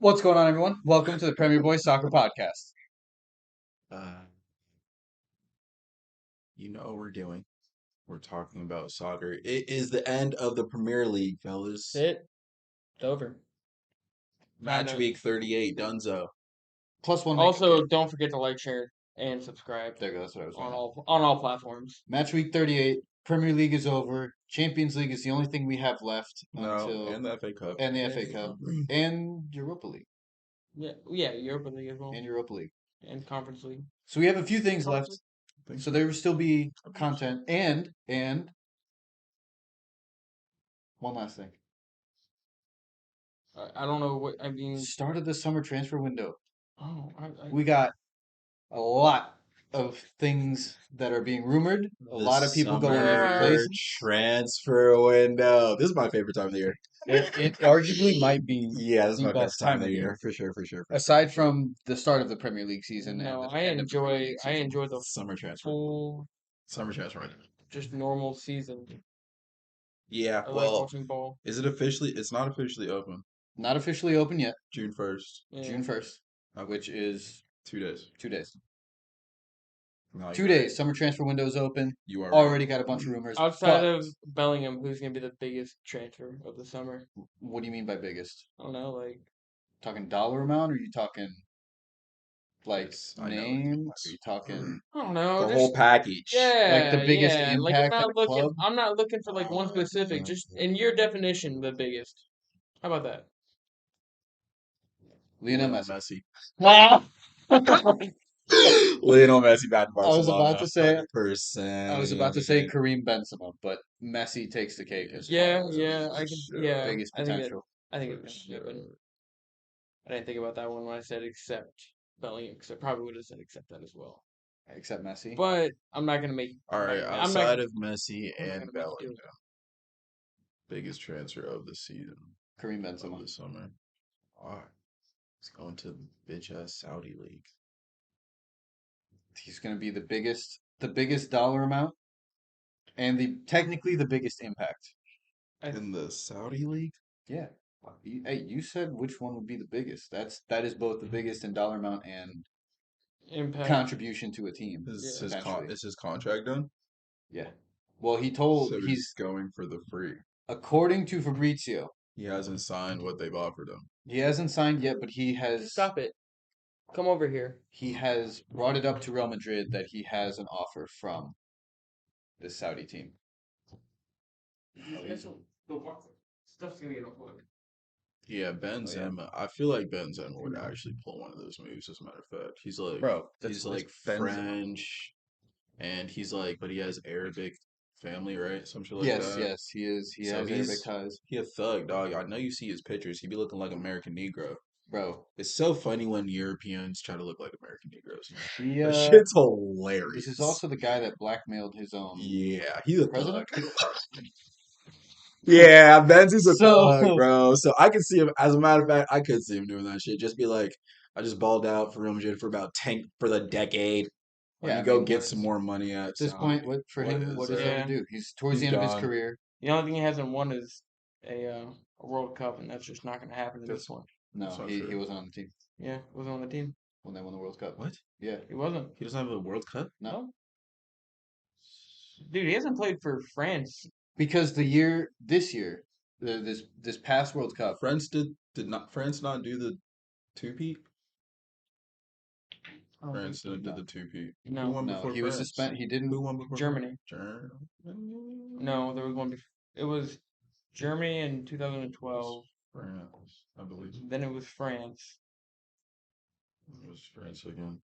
What's going on, everyone? Welcome to the Premier Boys Soccer Podcast. Uh, you know what we're doing. We're talking about soccer. It is the end of the Premier League, fellas. That's it. It's over. Match Kinda. week 38, Dunzo. Plus one. Also, don't forget to like, share, and subscribe There you go. That's what I was on saying. all platforms. Match week 38. Premier League is over. Champions League is the only thing we have left until And the FA Cup. and the Yeah, FA yeah. Cup and Europa League Yeah, Europa League as well, and Europa League. and Conference League. So we have a few things left. Thank So you. there will still be content and one last thing. I don't know what I mean. Start of the summer transfer window. Oh, We got a lot of things that are being rumored. A lot of people going Summer different places. transfer window. This is my favorite time of the year. It arguably might be Yeah, this is the my best favorite time of the the year. year. For sure. Aside from the start of the Premier League season no, and the I end of the Premier enjoy League season. the Summer transfer. full, Summer transfer window. just normal season. Yeah, I like well, watching ball. is it officially? It's not officially open. Not officially open yet. June 1st. Yeah. June 1st, which is 2 days. 2 days. No, 2 you're days. right. Summer transfer window is open. You are Already got a bunch of rumors. Outside but of Bellingham, who's gonna be the biggest transfer of the summer? what do you mean by biggest? I don't know, like Talking dollar amount, or are you talking like Yes, I know. name? Are you talking I don't know, The just whole package. yeah, the biggest yeah. Like impact at a club? I'm not looking for like one specific. Just in your definition, the biggest. How about that? Lionel Messi? Lionel Messi back to I was Barcelona. about to say 100%. I was about to say Kareem Benzema, but Messi takes the cake as Yeah, far as yeah, I can. Yeah, biggest I think potential. I think it's gonna happen. I didn't think about that one when I said except Bellingham, because I probably would have said except that as well. Except Messi. But I'm not gonna make. All right, I'm not outside of Messi I'm not and gonna make you do Bellingham, it. biggest transfer of the season, Kareem of Benzema. the summer. All right, it's going to the bitch ass Saudi league. He's going to be the biggest dollar amount, and technically the biggest impact. In the Saudi league? Yeah. Hey, you said which one would be the biggest. That is both the biggest in dollar amount and Impact. contribution to a team. Is potentially. is his contract done? Yeah. Well, he told So he's going for the free. according to Fabrizio, He hasn't signed what they've offered him. he hasn't signed yet, but Stop it. Come over here. he has brought it up to Real Madrid that he has an offer from the Saudi team. Stuff's gonna get overlooked. Yeah, Benzema. I feel like Benzema would actually pull one of those moves. As a matter of fact, he's like, Bro, he's like French, and he's like, but he has Arabic family, right? Some shit like that. Yes, he is. He So has Arabic ties. He a thug, dog. I know you see his pictures. He be looking like American Negro. Bro, It's so funny when Europeans try to look like American Negroes. he That shit's hilarious. this is also the guy that blackmailed his own Yeah, he's a president. thug. Yeah, Benzie's a So- thug, bro. So I could see him. As a matter of fact, I could see him doing that shit. Just be like, I just balled out for Real Madrid for about 10 for the decade. Let Yeah, me I go mean, get some more money at this Saudi. point, what is there Yeah. to do? He's towards the He's end of his done. career. The only thing he hasn't won is a World Cup, and that's just not gonna happen in this one. No, That's not he true. wasn't on the team Yeah, wasn't on the team. when they won the World Cup. What? Yeah, He wasn't. He doesn't have a World Cup? no, Dude, he hasn't played for France. because this year, this past World Cup, France France not do the two-peat? I don't think France so. didn't do the two-peat. No. Who won no, before he was France? suspended. He didn't. Who won before Germany. France? No, there was one before. It was Germany in 2012. France, I believe. Then it was France. It was France again.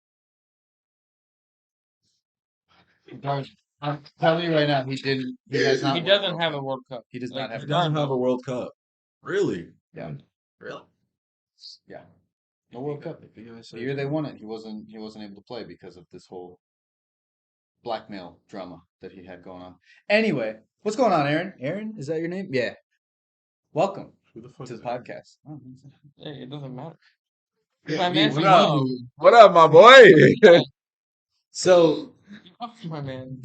I'm telling you right now, he didn't. He has not. He won doesn't World have Cup. a World Cup. He does Like, not have. He a doesn't World have a World Cup. Really? Yeah. Really? Yeah. No World Cup. The year they won it, he wasn't able to play because of this whole blackmail drama that he had going on. Anyway, what's going on, Aaron? Aaron, is that your name? Yeah. Welcome Who the fuck to is the podcast. Hey, it doesn't matter. Yeah, My we- man's we from know. home. What up, my boy? So Oh, my man.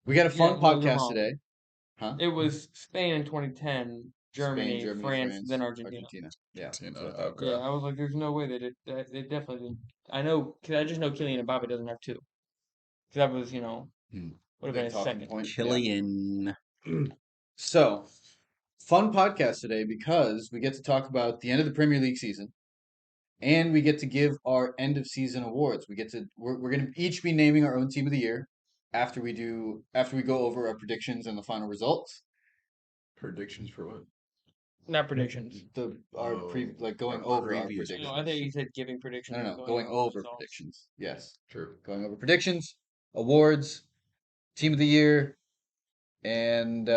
we got a fun Yeah, well, you're podcast wrong. today. Huh? It was Spain in 2010. Germany, Spain, Germany, France, France, then Argentina. Argentina. Yeah, that's Argentina, what I thought. okay. Yeah, I was like, there's no way they did. They definitely did. I know, cause I just know Kylian Mbappe doesn't have two. Cause that was, Hmm. would have Big been his talking second. point. Yeah. Killian. So, fun podcast today because we get to talk about the end of the Premier League season, and we get to give our end of season awards. We're gonna each be naming our own team of the year after we go over our predictions and the final results. Predictions for what? Not predictions. Going our over our previous predictions. No, I think you said giving predictions. No, and no, no. Going over results. predictions. Yes. True. Going over predictions, awards, team of the year, and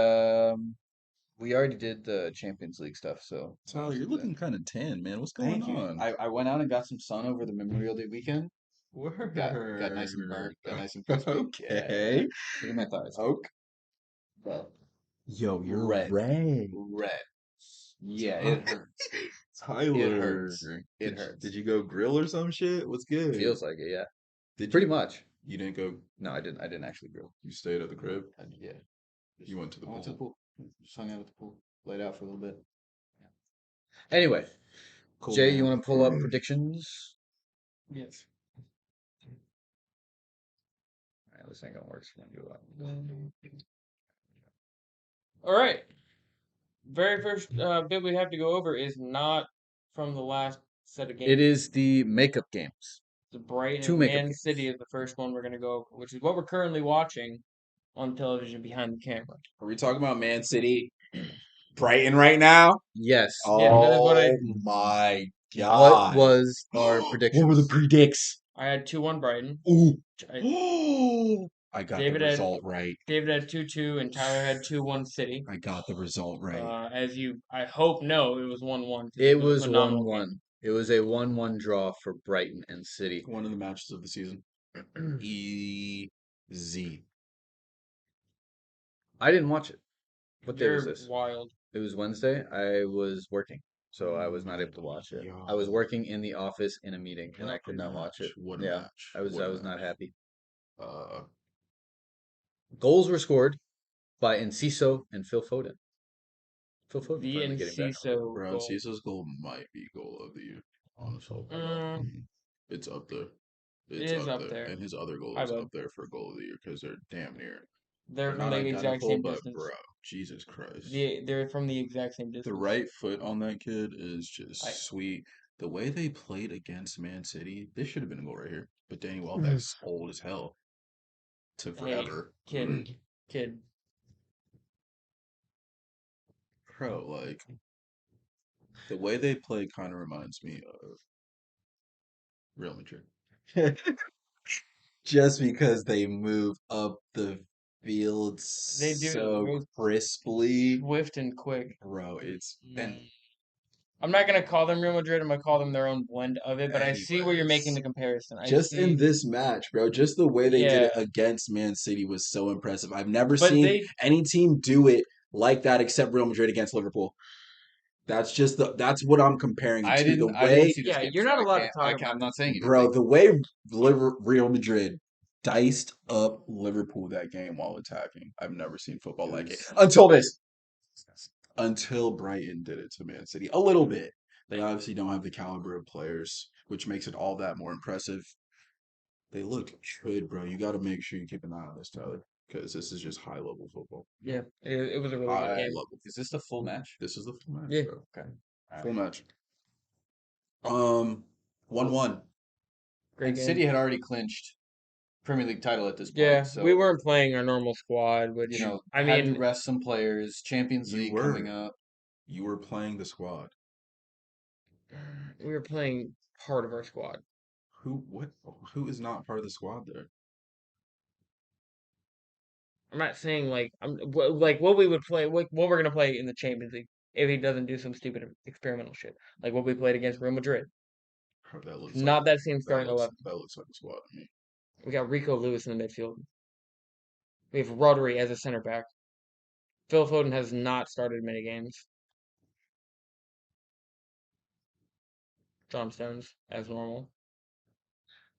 we already did the Champions League stuff, so Tyler, you're looking kind of tan, man. What's going thank you. on? I went out and got some sun over the Memorial Day weekend. Word. Got nice and burnt, got nice and crispy. Okay. Look at my thighs. Okay. But Yo, you're red. red. Red. Yeah, it hurts. Tyler. It hurts. It hurts. Did you go grill or some shit? What's good? Feels like it, yeah. Did Pretty you? much. You didn't go. No, I didn't. I didn't actually grill. You stayed at the crib. Yeah. You went to the I went to the pool. pool. Just hung out at the pool. Laid out for a little bit. Anyway, Cool, Jay, man. you want to pull up predictions? Yes. All right, this ain't gonna work. So I'm gonna do All right. Very first bit we have to go over is not from the last set of games. It is the makeup games. The Brighton Two and makeup Man games. City is the first one we're going to go over, which is what we're currently watching on television behind the camera. Are we talking about Man City, Brighton right now? Yes. Yeah, that is what I- Oh my What god! was our What predictions? were the predicts? I had 2-1 Brighton. Ooh, I, I got David the had- result right. David had 2-2, and Tyler had 2-1 City. I got the result right. As you, I hope, know, it was 1-1. It was a phenomenal 1-1. It was a 1-1 draw for Brighton and City. One of the matches of the season. Easy. I didn't watch it. What day You're was this? wild. It was Wednesday. I was working, so I was not able to watch it. I was working in the office in a meeting, and I could not watch it. What a Yeah, match. I was What a not match. happy. Uh, Goals were scored by Enciso and Phil Foden. Phil Foden The finally getting back. Enciso bro, goal. Ciso's goal might be goal of the year. Honestly. It's up there. It is up there. And his other goal Hi, is bud. up there for goal of the year because they're damn near. They're from not the exact identical, same but distance. bro, Jesus Christ. They're from the exact same distance. The right foot on that kid is just sweet. The way they played against Man City, this should have been a goal right here. But Danny Welbeck's old as hell. Took forever. Hey, kid. Bro, like, the way they play kind of reminds me of Real Madrid. Just because they move up the field They do so move crisply. Swift and quick. Bro, it's and I'm not gonna call them Real Madrid. I'm gonna call them their own blend of it. But I see where you're making the comparison. just in this match, bro, just the way they did it Yeah. against Man City was so impressive. I've never But seen any team do it like that except Real Madrid against Liverpool. That's what I'm comparing it I to. didn't. The I didn't way, see this Yeah, game, you're so not I allowed to can't. talk about I'm not saying anything. bro, the way Real Madrid diced up Liverpool that game while attacking. I've never seen football like it until this. Until Brighton did it to Man City. A little bit. They obviously don't have the caliber of players, which makes it all that more impressive. They looked good, bro. You got to make sure you keep an eye on this, Tyler, because this is just high level football. Yeah, it was a really High good game. level. Is this the full match? This is the full match, Yeah. bro. Okay. Full match. 1-1. Great And game. City had already clinched Premier League title at this point. Yeah, so we weren't playing our normal squad, which you know, I had to mean, rest some players. Champions You League were. coming up. You were playing the squad. we were playing part of our squad. Who is not part of the squad there? I'm not saying like like what we would play, what we're gonna play in the Champions League if he doesn't do some stupid experimental shit, like what we played against Real Madrid. Bro, that looks Not like, that same starting 11. That looks like a squad to me. We got Rico Lewis in the midfield. We have Rodri as a center back. Phil Foden has not started many games. John Stones as normal,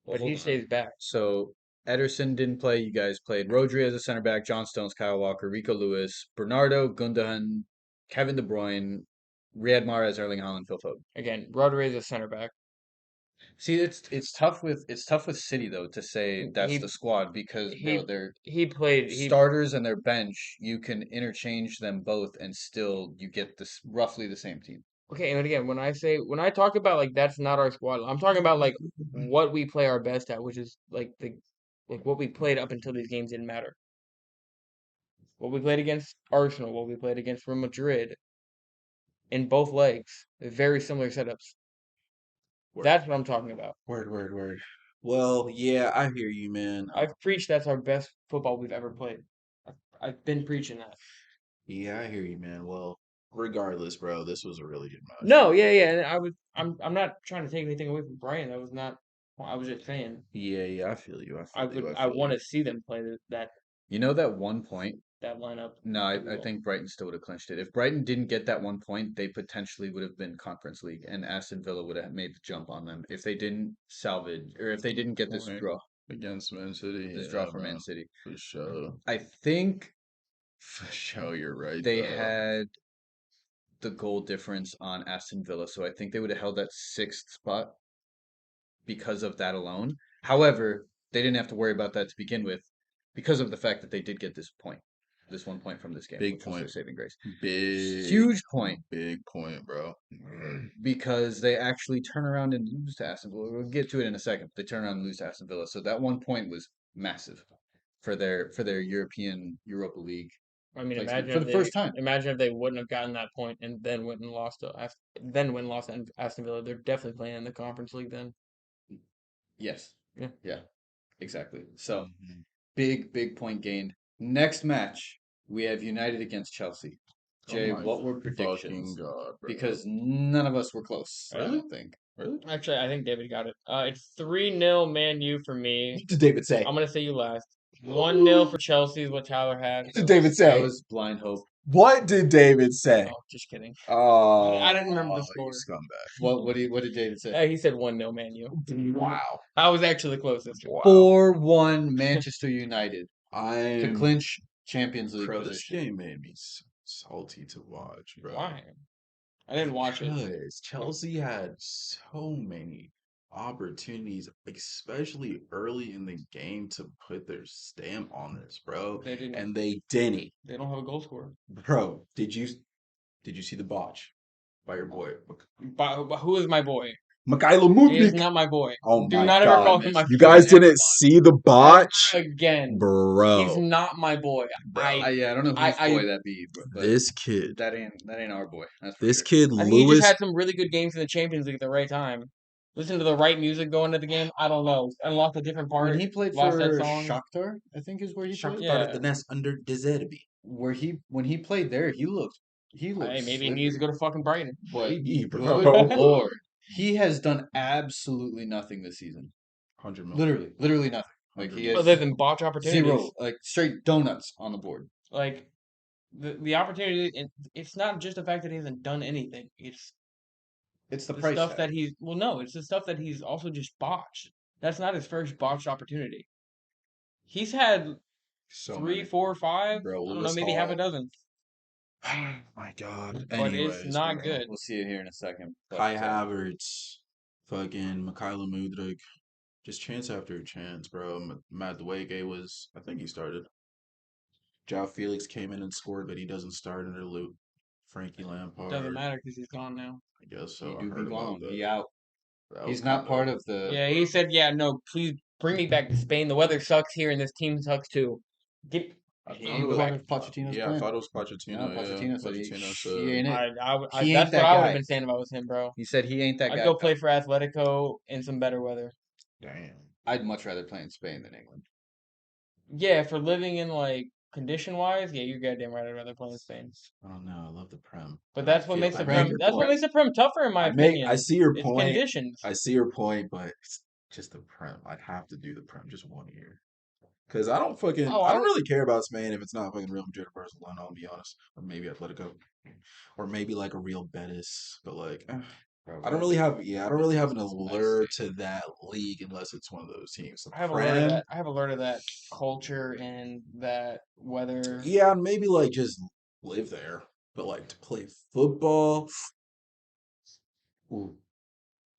but he stays back. So Ederson didn't play. You guys played Rodri as a center back, John Stones, Kyle Walker, Rico Lewis, Bernardo, Gundogan, Kevin De Bruyne, Riyad Mahrez, Erling Haaland, Phil Foden. Again, Rodri is a center back. See, it's tough with City though to say that's the He squad because bro, he their played starters and their bench, you can interchange them both and still you get this roughly the same team. Okay, and again, when I talk about like that's not our squad, I'm talking about like what we play our best at, which is like what we played up until these games didn't matter. What we played against Arsenal, what we played against Real Madrid in both legs, very similar setups. Word, That's what I'm talking about. word. Well, yeah, I hear you, man. I've preached that's our best football we've ever played. I've been preaching that. Yeah, I hear you, man. Well, regardless, bro, this was a really good match. No, yeah, and I'm not trying to take anything away from Brian. That was not. I was just saying. Yeah, I feel you. I want to see them play that You know that one point. that lineup. No, I think Brighton still would have clinched it. If Brighton didn't get that one point, they potentially would have been Conference League, and Aston Villa would have made the jump on them if they didn't salvage or if they didn't get this Point draw, against Man City. this Yeah, draw from bro, Man City. for sure. I think For sure, you're right, they though. had the goal difference on Aston Villa, so I think they would have held that sixth spot because of that alone. However, they didn't have to worry about that to begin with because of the fact that they did get this point, this 1 point from this game, Big which was point. their saving grace. Big, Huge point big point, bro. because they actually turn around and lose to Aston Villa. We'll get to it in a second. They turn around and lose to Aston Villa, so that 1 point was massive for their European Europa League I mean, placement for the first time. imagine if they wouldn't have gotten that point and then went and lost to Aston Villa. They're definitely playing in the Conference League then. Yes. Yeah. Yeah. Exactly. So Mhm. big point gained. Next match we have United against Chelsea. Jay, Oh my what were fucking predictions? God, bro. Because none of us were close. I Really? don't think. Really? Actually, I think David got it. It's 3-0 Man U for me. What did David say? I'm gonna say you last. 1-0 for Chelsea is what Tyler had. What did David That say? was blind hope. What did David say? Oh, just kidding. Oh, I didn't remember the you score. scumbag. What did David say? He said 1-0 Man U. Wow. I was actually the closest. Wow. 4-1 Manchester United to I'm clinch Champions League bro, this position. game made me so salty to watch, bro. Why? I didn't watch it. Because Chelsea had so many opportunities, especially early in the game, to put their stamp on this, bro. They didn't. And they didn't. They don't have a goal scorer. Bro, did you see the botch by your boy? But who is my boy? Mikhailo He is Mudryk. not my boy. Oh Do my not ever God. call him my You boy guys ever. didn't see the botch? Again. He's Bro. not my boy. Yeah, I don't know whose boy that be, but This kid. that ain't our boy. That's for This sure. kid, I think he just Lewis. had some really good games in the Champions League at the right time. Listen to the right music going to the game. I don't know. Unlocked a different part. When he played lost that for song. Shakhtar, I think is where he played. Yeah. Shakhtar Donetsk under De Zerbi. When he played there, he looked Hey, maybe he slippery. needs to go to fucking Brighton. But Maybe, good bro. lord, he has done absolutely nothing this season. 100 million. Literally nothing. Like he has Other than botch opportunities. zero, like straight donuts on the board. Like the opportunity. It's not just the fact that he hasn't done anything. It's It's the the price stuff tag. that he's. Well, no, it's the stuff that he's also just botched. That's not his first botched opportunity. He's had So 3, many. 4, 5. Bro, I don't know, Lewis maybe half a Hall. dozen. Oh my God. But it's Anyways, not bro. good. We'll see it here in a second. But, Kai Havertz, fucking Mikhailo Mudryk, just chance after chance, bro. Matt Dueke was, I think he started. João Felix came in and scored, but he doesn't start under Frankie Lampard. Doesn't matter because he's gone now. I guess so. he I do be heard about gone. that. He out. That was He's not kinda- part of the. Yeah, he said, "Yeah, no, please bring me back to Spain. The weather sucks here, and this team sucks too. Get He thought ain't it was- part of Pochettino's Yeah, I plan. thought it was Pochettino. No, Pochettino said he ain't it. He ain't that's that what I would guy. have been saying if I was him, bro. He said he ain't that I'd guy. go play for Atletico in some better weather. Damn. I'd much rather play in Spain than England. Yeah, for living in like condition wise, yeah, you're goddamn right. I'd rather play in Spain. I don't know. I love the Prem. But I that's what feel- makes I the make Prem. your That's what point. makes the Prem tougher, in my opinion. I see your It's point. conditions. I see your point, but it's just the Prem. I'd have to do the Prem just 1 year. Because I don't fucking, Oh, I don't really care about Spain if it's not fucking Real Madrid or Barcelona, I'll be honest. Or maybe Atletico. Or maybe like a real Betis. But like, I don't really have, I don't really have an allure to that league unless it's one of those teams. The I have Prem, a learned that. I have a learned that culture and that weather. yeah, maybe like just live there. But like to play football, ooh,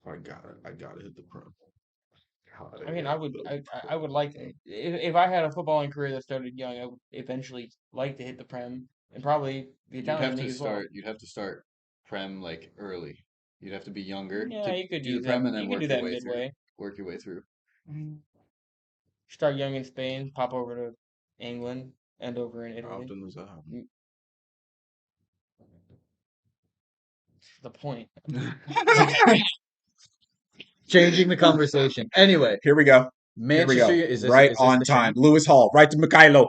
I gotta hit the Prem. I mean, I would like to, if I had a footballing career that started young, I would eventually like to hit the Prem and probably the Italian league as well. You'd have to start Prem like early. You'd have to be younger Yeah, to you could do the use that. Prem and then You could do work your that way through. midway. Work your way through. Start young in Spain, pop over to England, and over in How Italy. often does that happen? The point. Changing the conversation. Anyway, Here we go. Manchester Right is this on the time. shame? Lewis Hall, right to Mikhailo.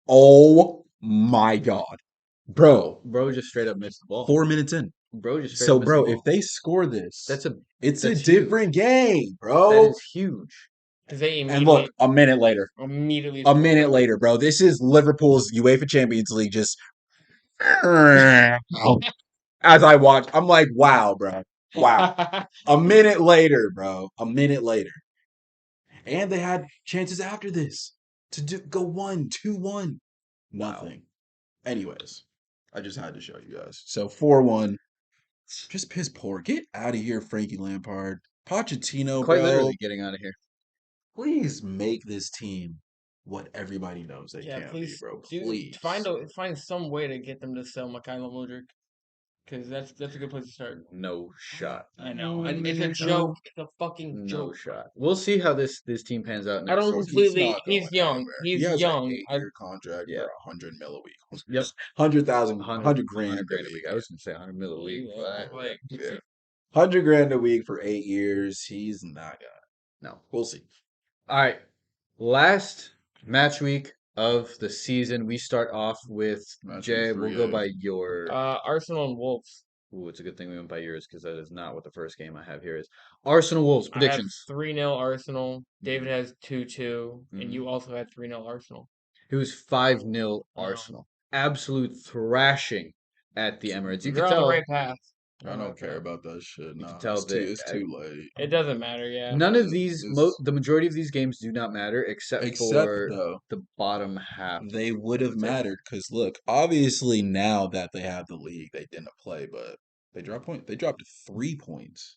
Oh my God. Bro, Bro just straight up missed the ball. 4 minutes in. Bro just straight So, up missed the bro, ball. if they score this, That's it's a huge. different game, That bro. is huge. Because they And look, a minute later. immediately A scored. minute later, bro. This is Liverpool's UEFA Champions League just as I watch, I'm like, wow, bro. Wow. A minute later, bro. A minute later. And they had chances after this to go 1-2-1. Nothing. Anyways, I just had to show you guys. So 4-1. Just piss poor. Get out of here, Frankie Lampard. Pochettino, Quite bro. literally getting out of here. Please make this team what everybody knows they Yeah, can be, please, bro. do Please. find some way to get them to sell Mikhailo Mudryk, because that's a good place to start. No shot. I know, and it's a joke. It's a fucking No joke. shot. We'll see how this team pans out I next don't season. completely. not He's going young. anywhere. He's He has young. an 8-year contract Yeah. for 100 mil a week. Yep. 100,000, 100 100 grand 100 a grand a week. week. I was gonna say 100 mil a week, but like, Yeah. 100 grand a week for 8 years. He's not gonna. no. We'll see. All right. Last match week of the season. We start off with Match Jay. week We'll 3, go eh? by your. Arsenal and Wolves. Ooh, it's a good thing we went by yours because that is not what the first game I have here is. Arsenal Wolves I have predictions. 3-0 Arsenal. David has 2-2, and Mhm. you also had 3-0 Arsenal. It was 5-0 Wow. Arsenal. Absolute thrashing at the Emirates. You You're could on the tell. right path. I don't care about that shit. You Nah, can tell that it's too late. It doesn't matter. Yeah. none of these, It's- the majority of these games do not matter except for though, the bottom half. they would have of the table. mattered because look, obviously now that they have the league, they didn't play, but they dropped points. They dropped 3 points.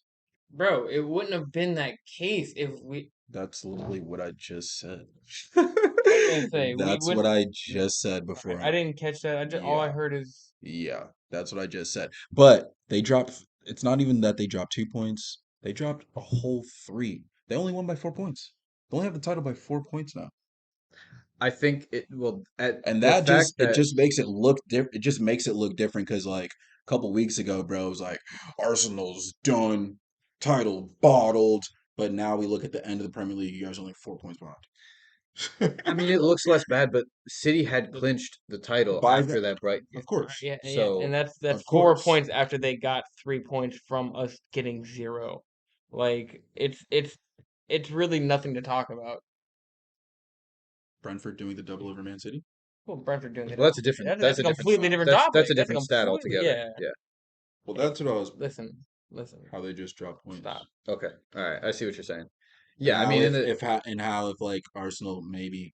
Bro, it wouldn't have been that case if we. That's literally what I just said. I was gonna say we That's would. what I just said before. I didn't catch that. All I heard is. Yeah, that's what I just said. But they dropped. It's not even that they dropped 2 points. They dropped a whole 3. They only won by 4 points. They only have the title by 4 points now. I think it will at And the that fact it that just makes it look different. It just makes it look different because like a couple weeks ago, bro, it was like Arsenal's done, title bottled. But now we look at the end of the Premier League, you guys are only 4 points behind. I mean it looks less bad, but City had clinched the title By after that, that Brighton of game. course, Yeah, So and that's of 4 course. points after they got 3 points from us getting 0. Like it's really nothing to talk about. Brentford doing the double over Man City. Well, Brentford doing it. Well, that's a different. That's a completely different That's topic. a That's a different stat completely altogether. yeah. Well, that's what I was. Listen. How they just dropped points. Stop. Okay. All right. I see what you're saying. And Yeah. I how mean, if like Arsenal maybe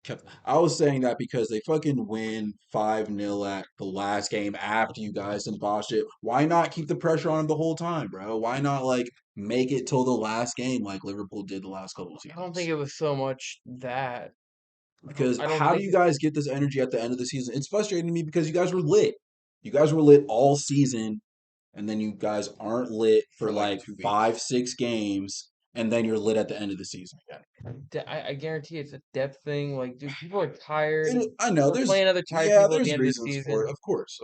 kept. I was saying that because they fucking win 5-0 at the last game after you guys done botched it. Why not keep the pressure on them the whole time, bro? Why not like make it till the last game like Liverpool did the last couple of I don't seasons? think it was so much that. Because I don't how do think you guys get this energy at the end of the season? It's frustrating to me because you guys were lit. You guys were lit all season, and then you guys aren't lit for like 2 weeks. 5-6 games, and then you're lit at the end of the season again. I guarantee it's a depth thing. Like, dude, people are tired. I know We're playing other tired yeah, people at the there's end of the reasons season. for it. Of course,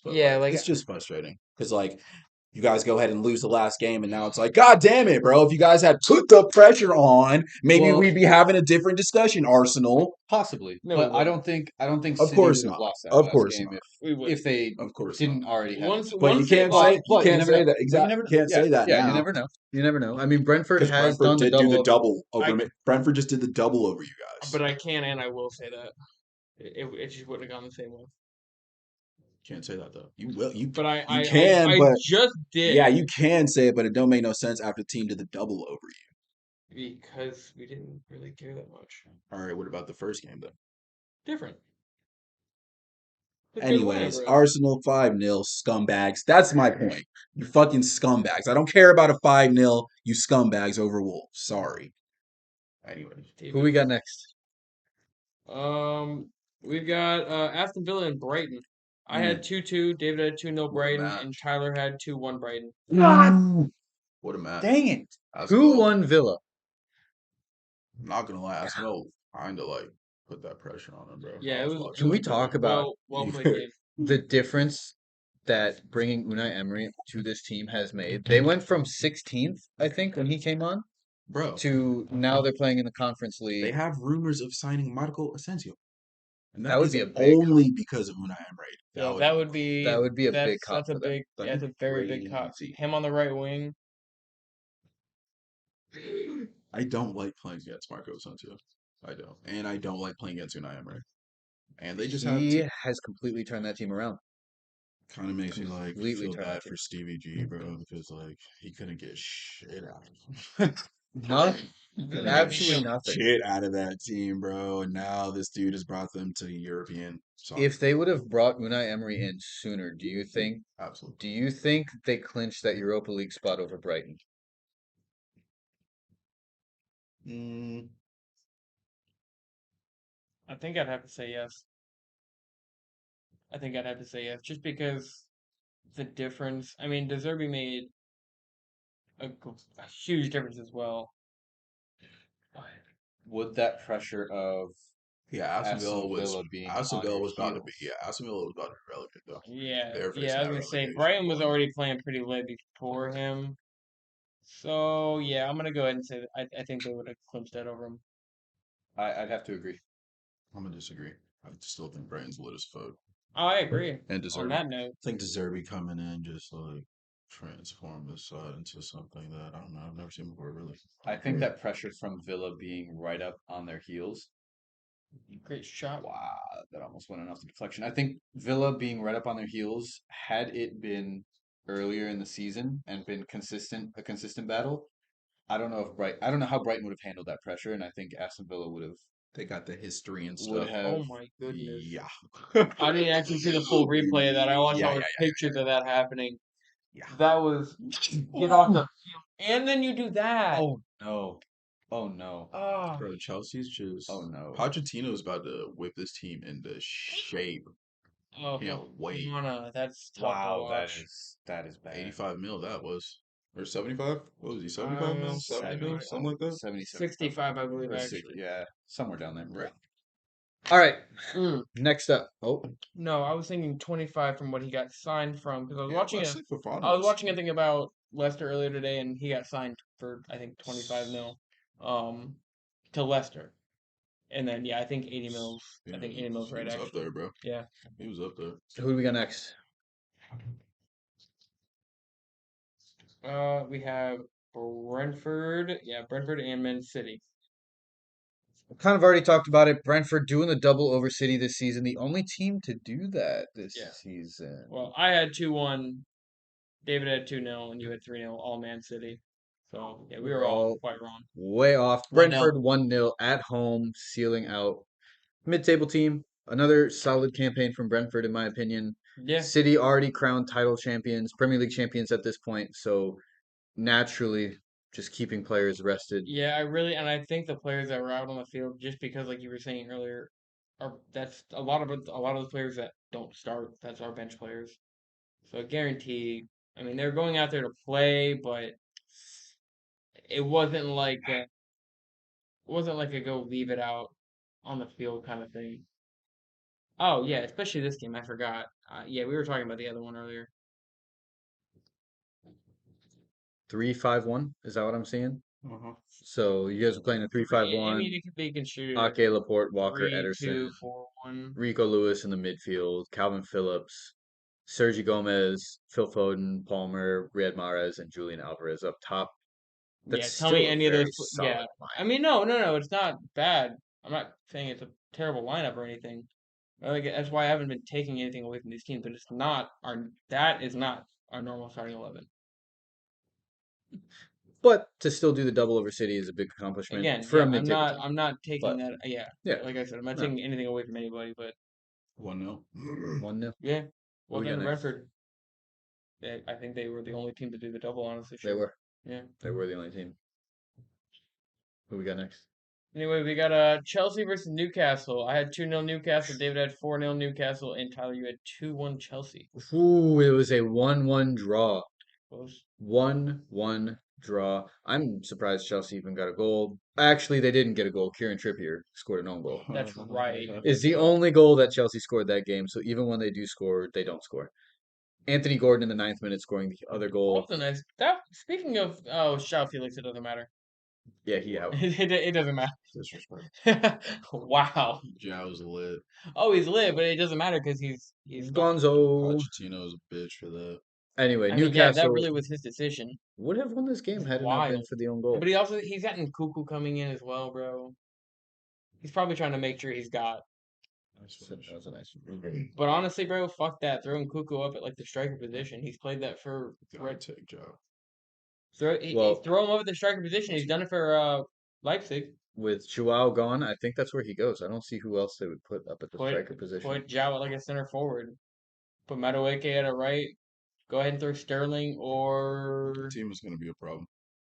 but Yeah, like like it's just frustrating because like you guys go ahead and lose the last game, and now it's like, God damn it, bro! If you guys had put the pressure on, maybe Well, we'd be having a different discussion. Arsenal, possibly, No, but we I don't think of City course would have not. lost that Of last course game not. we would. if they Of course didn't not. already have. Once But you once they can't lost, say you But you can't never say know. that But you exactly. never know. Can't Yeah, say that yeah. now You never know. You never know. I mean, Brentford because has Brentford done the did do the double. double over. Brentford just did the double over you guys. but I can and I will say that it just wouldn't have gone the same way. Can't say that though. You will. You But you can, I but just did. yeah, you can say it, but it don't make no sense after the team did the double over you. Because we didn't really care that much. All right, what about the first game then? Different. It's a good lineup, Anyways, bro. Arsenal 5-0 scumbags. That's my point. You fucking scumbags. I don't care about a 5-0, you scumbags over Wolves. Sorry. Anyway. Who we got next? Um, we've got Aston Villa and Brighton. I had 2-2. David had 2-0 What a Brighton, and match. Tyler had 2-1 Brighton. What a match. Dang it. Aston Who Villa. won Villa? I'm not gonna lie, Aston Villa kind of like put that pressure on him, bro. Yeah, I it was was. It watching Can was we a that talk game. about well played game. the difference that bringing Unai Emery to this team has made? They went from 16th, I think, when he came on, Bro, to now they're playing in the Conference they League. have rumors of signing Marco Asensio. And That that would is be a big only because of Unai Emery. Yeah, That would that be would be. that would be a big cop That's a for them. big. Yeah, that'd it's be a very big cut. crazy. Him on the right wing. I don't like playing against Marco Asensio. I don't. And I don't like playing against Unai Emery. And they just have He has completely turned that team around. kind of makes me like Completely feel turned that bad team. for Stevie G, bro, because like he couldn't get shit out of him. Nothing. Couldn't get Absolutely nothing. shit out of that team, bro. And now this dude has brought them to European soccer. If they would have brought Unai Emery in sooner, do you think Absolutely. they clinched that Europa League spot over Brighton? Mm, I think I'd have to say yes. I think I'd have to say yes, just because the difference. I mean, De Zerbi made a huge difference as well. But Would that pressure of yeah, Aston Villa being Aston on Villa your was about to be heels? Aston Villa was about to be relegated though. yeah, They were yeah, facing I was that gonna say relegation Brighton was one. already playing pretty lit before him. So yeah, I'm gonna go ahead and say that I think they would have clinched that over him. I'd have to agree. I'm gonna disagree. I still think Brighton's lit as fuck. Oh, I agree. And On Deserby. that note, I think Deserby coming in just like transform this side into something that I don't know, I've never seen before really. I think that pressure from Villa being right up on their heels. great shot. Wow, that almost went off the deflection. I think Villa being right up on their heels, had it been earlier in the season and been a consistent battle, I don't know how Brighton would have handled that pressure, and I think Aston Villa They got the history and would stuff. have. Oh my goodness. Yeah. I didn't actually see the full replay of that. I watched Yeah, all the pictures of that happening. yeah. That was get off the field, and then you do that. Oh no! Oh no! Oh, Bro, Chelsea's just Oh no! Pochettino's about to whip this team into shape. oh, Can't wait. Mana, that's tough to Wow, watch. that is bad. 85 mil that was. Or 75? What was he? 75 mil? Uh, 70 70, mil? Something like that? 70, 65, I believe, Or actually. yeah, somewhere down there. Right. All right, Mm. next up. Oh, No, I was thinking 25 from what he got signed from because Yeah, Wesley Fofana I was was watching a thing about Leicester earlier today, and he got signed for I think 25 mil, to Leicester, and then yeah, I think 80 mils. yeah, I think 80 mils he right was up actually. there, bro. Yeah. He was up there. who do we got next? We have Brentford. Yeah, Brentford and Man City. Kind of already talked about it. Brentford doing the double over City this season. The only team to do that this Yeah. season. Well, I had 2-1. David had 2-0, and you had 3-0. All Man City. So yeah, we were all quite wrong. Way off. 1-0. Brentford 1-0 at home, sealing out mid-table team. Another solid campaign from Brentford, in my opinion. Yeah. City already crowned title champions, Premier League champions at this point, so naturally just keeping players rested. Yeah, and I think the players that were out on the field, just because, like you were saying earlier, that's a lot of the players that don't start. That's our bench players. So I guarantee. I mean, they're going out there to play, but it wasn't like a go leave it out on the field kind of thing. Oh yeah, especially this game. I forgot. Yeah, we were talking about the other one earlier. 3-5-1, is that what I'm seeing? Uh-huh. So you guys are playing a I 3-5-1. mean, it could be construed Ake, Laporte, Walker, 3-2-4-1. Ederson, Rico Lewis in the midfield, Calvin Phillips, Sergi Gomez, Phil Foden, Palmer, Riyad Mahrez, and Julian Alvarez up top. Yeah, That's tell me still a any of very those. solid Yeah, I line. mean, no, it's not bad. I'm not saying it's a terrible lineup or anything. That's why I haven't been taking anything away from these teams, but that is not our normal starting 11. But to still do the double over City is a big accomplishment Again, for yeah, a mid-table team. I'm not taking But that. Yeah, yeah, like I said, I'm not no. taking anything away from anybody, but 1-0. 1-0. Yeah. Well we done, got next? Brentford. I think they were the only team to do the double, honestly. They were. Yeah. They were the only team. Who we got next? Anyway, we got Chelsea versus Newcastle. I had 2-0 Newcastle. David had 4-0 Newcastle, and Tyler, you had 2-1 Chelsea. Ooh, it was a 1-1 draw. Close. 1-1 draw. I'm surprised Chelsea even got a goal. Actually, they didn't get a goal. Kieran Trippier scored an own goal. That's right. It's the only goal that Chelsea scored that game. So even when they do score, they don't score. Anthony Gordon in the 9th minute scoring the other goal. Also nice. Speaking of Shao Felix, it doesn't matter. Yeah, he out. It doesn't matter. Disrespect. Wow. Jow's lit. Oh, he's lit, but it doesn't matter because he's gone. Gonzo. Pochettino's a bitch for that. Anyway, I mean, yeah, that Newcastle really was his decision. would have won this game It's had it not been wild. for the own goal. But he's gotten Cuckoo coming in as well, bro. He's probably trying to make sure he's got. That was a nice one. But honestly, bro, fuck that. Throwing Cuckoo up at like the striker position. He's played that for Gotta take Jow. throw Well- throw him up at the striker position. He's done it for Leipzig. With Joao gone, I think that's where he goes. I don't see who else they would put up at the striker position. Put Jao like a center forward. Put Madueke at a right. Go ahead and throw Sterling or. The team is gonna be a problem.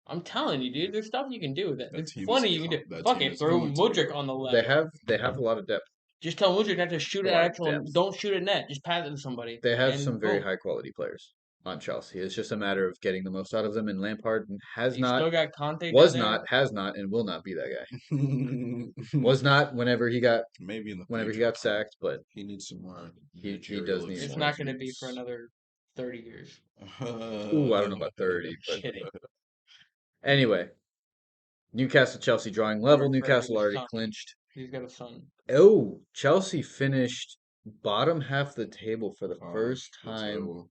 I'm telling you, dude. There's stuff you can do with it. That There's team plenty is you can do. that Fuck team it. is Throw going to be Mudryk a on the left. They have a lot of depth. Just tell Mudryk not to shoot A at lot of actual. depth. Don't shoot at net. Just pass it to somebody. They have and some very boom. high quality players on Chelsea. It's just a matter of getting the most out of them. And Lampard has You not, still got Conte. was down there. not, has not, and will not be that guy. Was not whenever he got Maybe in the whenever he future. got sacked, but He needs some more. He does need It's some not going to be for another 30 years. ooh, I don't know about 30. But Kidding. anyway, Newcastle Chelsea drawing level. Or Newcastle his already son. clinched. He's got a son. Oh, Chelsea finished bottom half of the table for the first That's time terrible.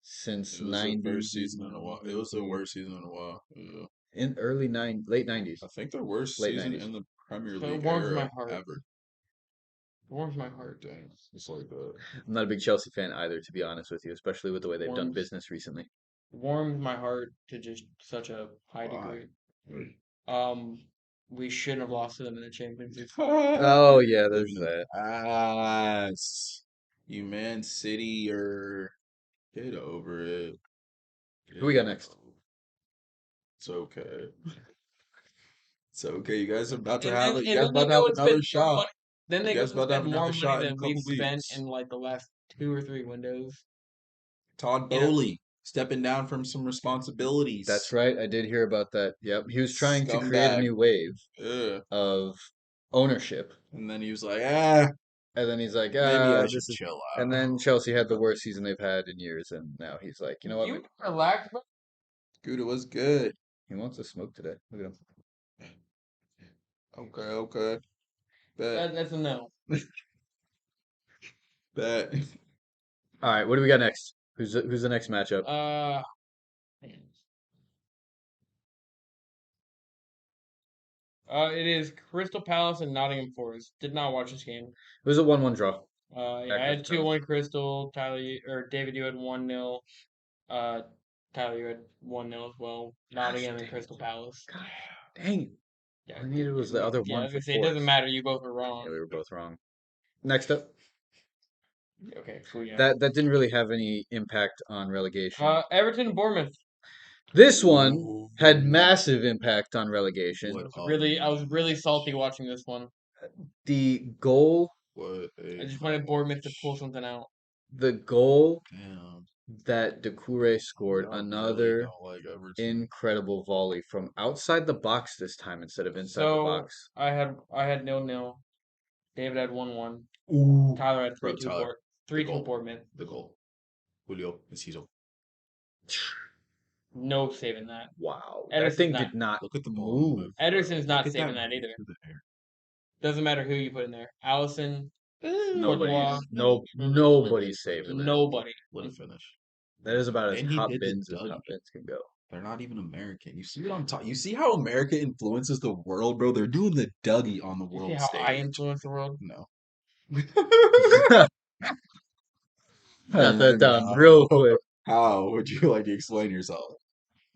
since It was the worst season in a while. It was the worst season in a while. Yeah. in late 90s. I think the worst Late season 90s. in the Premier So it League warms my era heart. ever. It warms my heart. Dang, it's like that. I'm not a big Chelsea fan either, to be honest with you, especially with the way they've done Warms. business recently. Warms my heart to just such a high Why? degree. We shouldn't have lost to them in the Champions League. Oh yeah, there's that. Ass. You Man City or get over it. Who we got next? It's okay. It's okay. You guys are about to And have then- it. You and guys then they about to go have and spend another more shot. money. Then they You go guys and about to have spend more another shot money in a than we've couple spent weeks. in like the last 2 or 3 windows. Todd You know- Bowley stepping down from some responsibilities. That's right. I did hear about that. Yep, he was trying to create a Scumbag. new wave Yeah. of ownership, And then he was like, and then he's like, maybe I should this is. chill out. And then Chelsea had the worst season they've had in years, and now he's like, you know what? You relax, bro. Gouda was good. He wants to smoke today. Look at him. Okay. Bet. That's a no. Bet. All right, what do we got next? Who's the next matchup? It is Crystal Palace and Nottingham Forest. Did not watch this game. It was a 1-1 draw. Yeah, I had 2-1 Crystal. David, you had 1-0. Tyler, you had 1-0 as well. Nottingham and Crystal Palace. Dang it. Yeah, I needed was the other yeah, one I was for gonna say, it doesn't Forest. matter. You both were wrong. Yeah, we were both wrong. Next up, Okay, cool. Yeah. that didn't really have any impact on relegation. Everton and Bournemouth. This one had massive impact on relegation. What I was really salty watching this one. The goal, What I just wanted Bournemouth to pull something out. the goal Damn. that Doucouré scored, I really another don't like Everton. incredible volley from outside the box this time instead of inside the box. I had 0-0. David had 1-1. Ooh. Tyler had Bro, 3-2 Tyler, 3-2 goal. Bournemouth. The goal. Julio Enciso. No saving that. Wow, that Ederson's thing not- did not Look at the ball move. move. Ederson's not Look at saving that move either. through the air. Doesn't matter who you put in there. Allison, Nobody's Courtois. nobody's saving that. Nobody. What a finish. That is about as And he top did the bins as Dougie. top bins can go. They're not even American. You see what I'm talking? You see how America influences the world, bro? They're doing the Dougie on the You world see how stage. I influence the world? No. Got that down real quick. How would you like to explain yourself?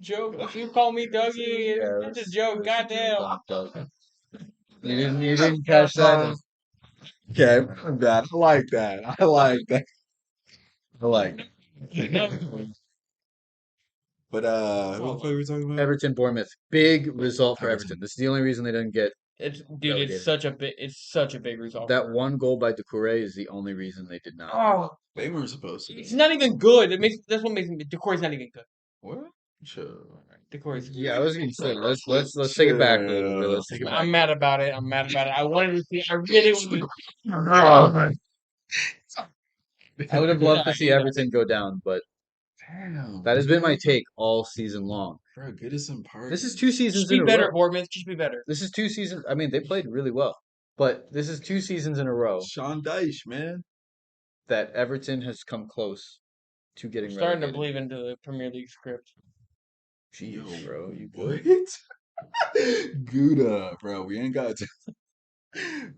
Joke. You call me Dougie. It's a joke. Goddamn. You didn't catch that? Okay, that I like that. I like that. I like that. But who the fuck were we talking about? Everton, Bournemouth. Big result for Everton. Everton. This is the only reason they didn't get Dude, relegated. it's such a big result. That one goal by Doucouré is the only reason they did not. Oh, They weren't supposed to. it's not even good. That's what makes me. Decore's not even good. What? Sure. Decore's. Yeah, I was gonna say let's take it back a little bit. Let's take it back. I'm mad about it. I'm mad about it. I wanted to see. I really wanted. I would have loved to see Everton go down, but Damn. that has been my take all season long. Bro, Goodison Park. This is 2 seasons Just in be a better, row. Bournemouth. Just be better. This is 2 seasons. I mean, they played really well, but this is 2 seasons in a row Sean Dyche, man. that Everton has come close to I'm getting starting to relegated. believe into the Premier League script. Jeez, bro, you What? good? Gouda, bro. We ain't got to.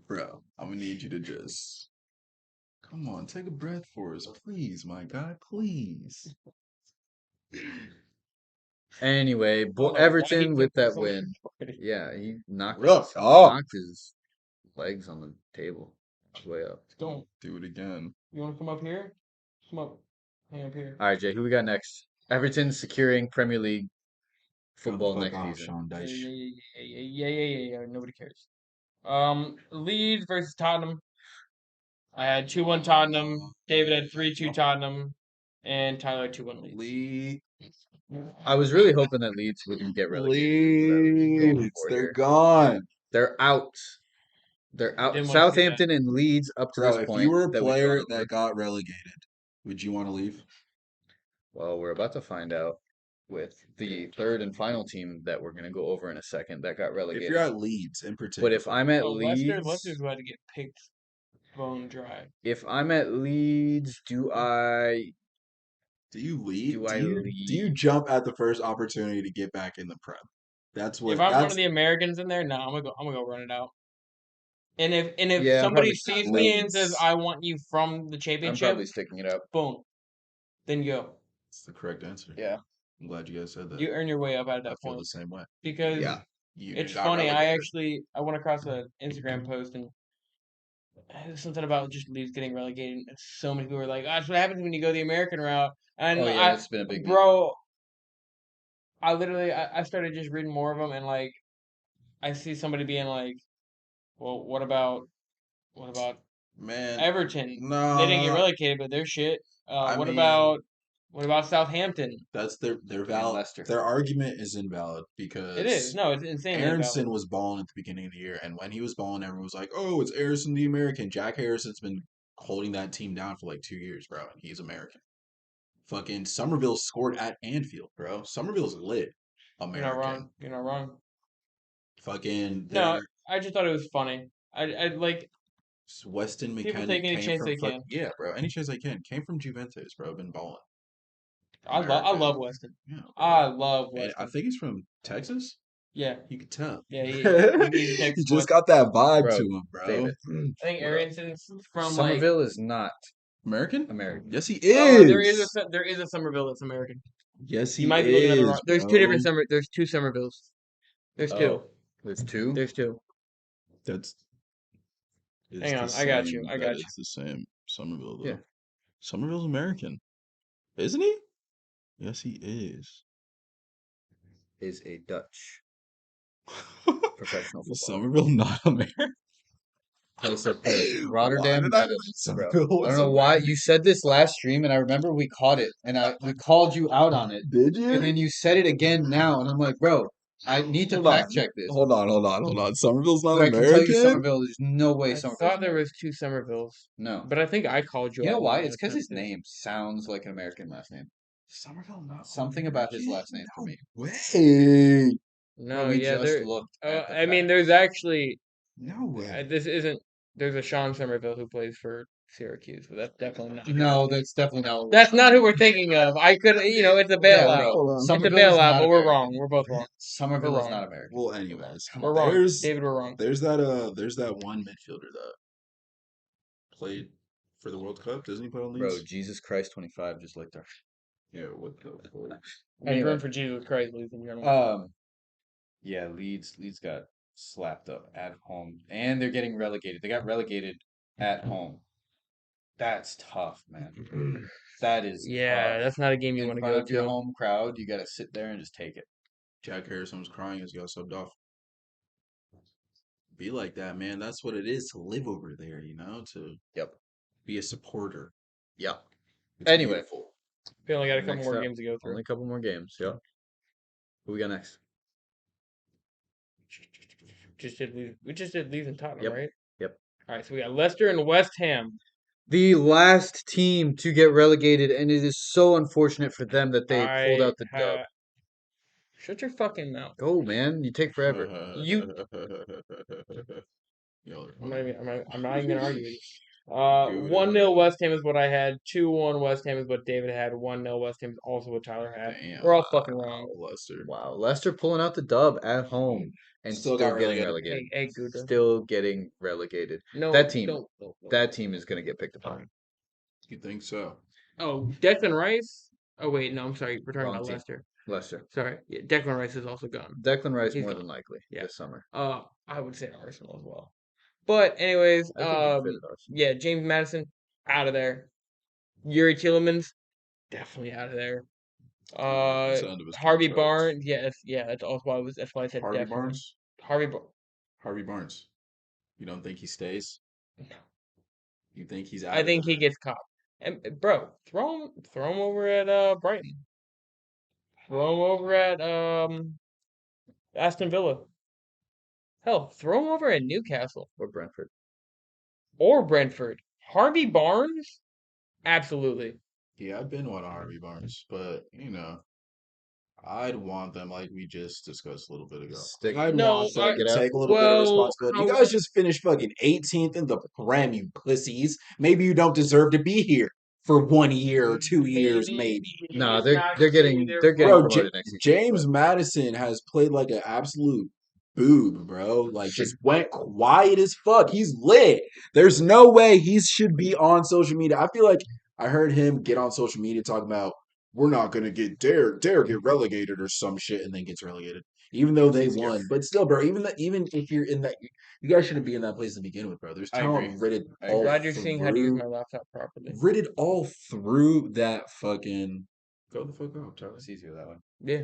Bro, I'm gonna need you to just. Come on, take a breath for us, please, my guy, please. Anyway, Everton with that win. Yeah, he Rough. Oh, knocked his legs on the table. Way up. Don't. do it again. You want to come up here? Come up. Hang up here. All right, Jay, who we got next? Everton securing Premier League football Go the fuck next off, season. Sean Yeah, Dyche. yeah. Nobody cares. Leeds versus Tottenham. I had 2-1 Tottenham. David had 3-2 Tottenham. And Tyler had 2-1 Leeds. Leeds. I was really hoping that Leeds wouldn't get relegated. Leeds. They're gone. They're out. They're out. Didn't want to see Southampton and Leeds up to Bro, this if point you were a that we've player gone over. that got relegated, would you want to leave? Well, we're about to find out with the third and final team that we're going to go over in a second that got If relegated. you're at Leeds in particular. But if I'm at Leicester's about to get picked bone dry. if I'm at Leeds, do I lead? Do I Do you lead? jump at the first opportunity to get back in the Prem? That's what. If I'm one That's of the Americans in there, no, I'm gonna go run it out. And if Yeah, I'm somebody probably sees me and says Leeds. I want you from the I'm championship, probably sticking it up. boom, then go. That's the correct answer. Yeah. I'm glad you guys said that. You earn your way up at I that feel point. the same way. Because Yeah. You it's got funny. relegated. I went across an Instagram post and it was something about just Leeds getting relegated. And so many people were like, "That's what happens when you go the American route." And Oh yeah, that's been a big beat. bro, I literally I started just reading more of them and like I see somebody being like, "Well, what about Man, Everton? They didn't get nah. relegated, but they're shit. I What mean, about Southampton? that's their And valid. Leicester. Their argument is invalid It is. because No, it's insanely Aronson invalid. was balling at the beginning of the year, and when he was balling, everyone was like, "Oh, it's Aronson the American." Jack Harrison's been holding that team down for like 2 years, bro, and he's American. Fucking Somerville scored at Anfield, bro. Somerville's lit. You're not American. wrong. You're not wrong. Fucking No, their I just thought it was funny. I like Weston people McKennie take any came chance from they can. yeah, bro. Any chance I can. Came from Juventus, bro. Been balling. I American. love Weston. Yeah, I bro. love And I Weston. think he's from Texas. Yeah, You could tell. yeah. He's He Texas just boy. got that vibe Bro, to him, bro. David. I think What up? Arianson's from Somerville is not American? American. Yes, he there is is. there is a Somerville that's American. Yes, You he might be looking at the wrong. is, There's two different bro. There's two Somervilles. There's two. Oh, there's two. There's two. That's Hang on, I got you. I got you. It's the same Somerville though. Yeah. Somerville's American, isn't he? Yes, he is. Is a Dutch professional footballer. Somerville not American. Place of Paris. Why Rotterdam, did I Netherlands, think bro. Somerville I was don't know why American? you said this last stream, and I remember we caught it, and we called you out on it, Did and then you? you said it again now, and I'm like, bro, I need to Hold on. fact check this. Hold on. Somerville's not But I can tell you, American? Somerville. There's no way I Somerville's thought there American. was two Somervilles, No. but I think I called you You out know on why? that It's because his attempt. name sounds like an American last name. Somerville not Something about his American? last name for me. Way. No, Bro, we yeah, just there. looked at the I mean, facts. there's actually No way. this isn't. There's a Sean Somerville who plays for Syracuse, but that's definitely not. No, that's definitely not. That's not who we're thinking of. I could, it's a Yeah, bailout. bro. Hold on. It's a Somerville is bailout, not but we're American. wrong. We're both wrong. Somerville We're is wrong. not American. Well, anyways, Come We're on. wrong. there's David, we're wrong. there's that one midfielder that played for the World Cup. Doesn't he play on Bro, Leeds? Jesus Christ 25 just like that. Yeah, what the fuck? Make Anyway. room for Jesus Christ, ladies and gentlemen. Yeah, Leeds got slapped up at home, and they're getting relegated. They got relegated at home. That's tough, man. That is Yeah, tough. that's not a game you In want to front go of your to. home crowd, you got to sit there and just take it. Jack Harrison was crying as he got subbed off. Be like that, man. That's what it is to live over there, to Yep. be a supporter. Yep. It's Anyway, beautiful. We only got a couple next more up, games to go through. only a couple more games. Yep. Who we got next? We just did Leeds and Tottenham, Yep. right? Yep. All right, so we got Leicester and West Ham. The last team to get relegated, and it is so unfortunate for them that they pulled out the dub. Shut your fucking mouth. Go, man. You take forever. You. Y'all are I'm funny. not even gonna argue with you. Good. 1-0 West Ham is what I had. 2-1 West Ham is what David had. 1-0 West Ham is also what Tyler had. Damn. We're all fucking wrong. Leicester. Wow. Leicester pulling out the dub at home and Still still got getting relegated. relegated. Hey, Gouda. Still getting relegated. No, That team. no. That team is going to get picked apart. You think so? Oh, Declan Rice. Oh wait, no, I'm sorry. We're talking Wrong about team. Leicester. Leicester. Sorry, yeah, Declan Rice is also gone. Declan Rice He's more gone. than likely Yeah. this summer. I would say Arsenal as well. But anyways, I think he fit at Arsenal. yeah, James Madison out of there. Yuri Tielemans definitely out of there. That's the end of his Harvey contract. Barnes, that's also why that's why I said Harvey definitely. Barnes? Harvey Barnes. You don't think he stays? No. You think he's out I of think there? he gets caught. And bro, throw him over at Brighton. Throw him over at Aston Villa. Hell, throw him over at Newcastle Or Brentford. or Brentford. Harvey Barnes, absolutely. Yeah, I've been on Harvey Barnes, but I'd want them like we just discussed a little bit ago. Stick. I'd No, want them to it out. take a little bit of responsibility. You how guys just finished fucking 18th in the Prem, you pussies. Maybe you don't deserve to be here for 1 year or 2 years, maybe. No, they're getting Bro, promoted next season. James Madison has played like an absolute boob, bro. Like just went quiet as fuck. He's lit. There's no way he should be on social media. I feel like I heard him get on social media talking about we're not gonna dare get relegated or some shit, and then gets relegated. Even though they won, but still, bro. Even if you're in that, you guys shouldn't be in that place to begin with, bro. There's I talent agree. I'm glad you're seeing how to use my laptop properly. Ridded all through that fucking. Go the fuck up, Tyler. It's easier that way. Yeah.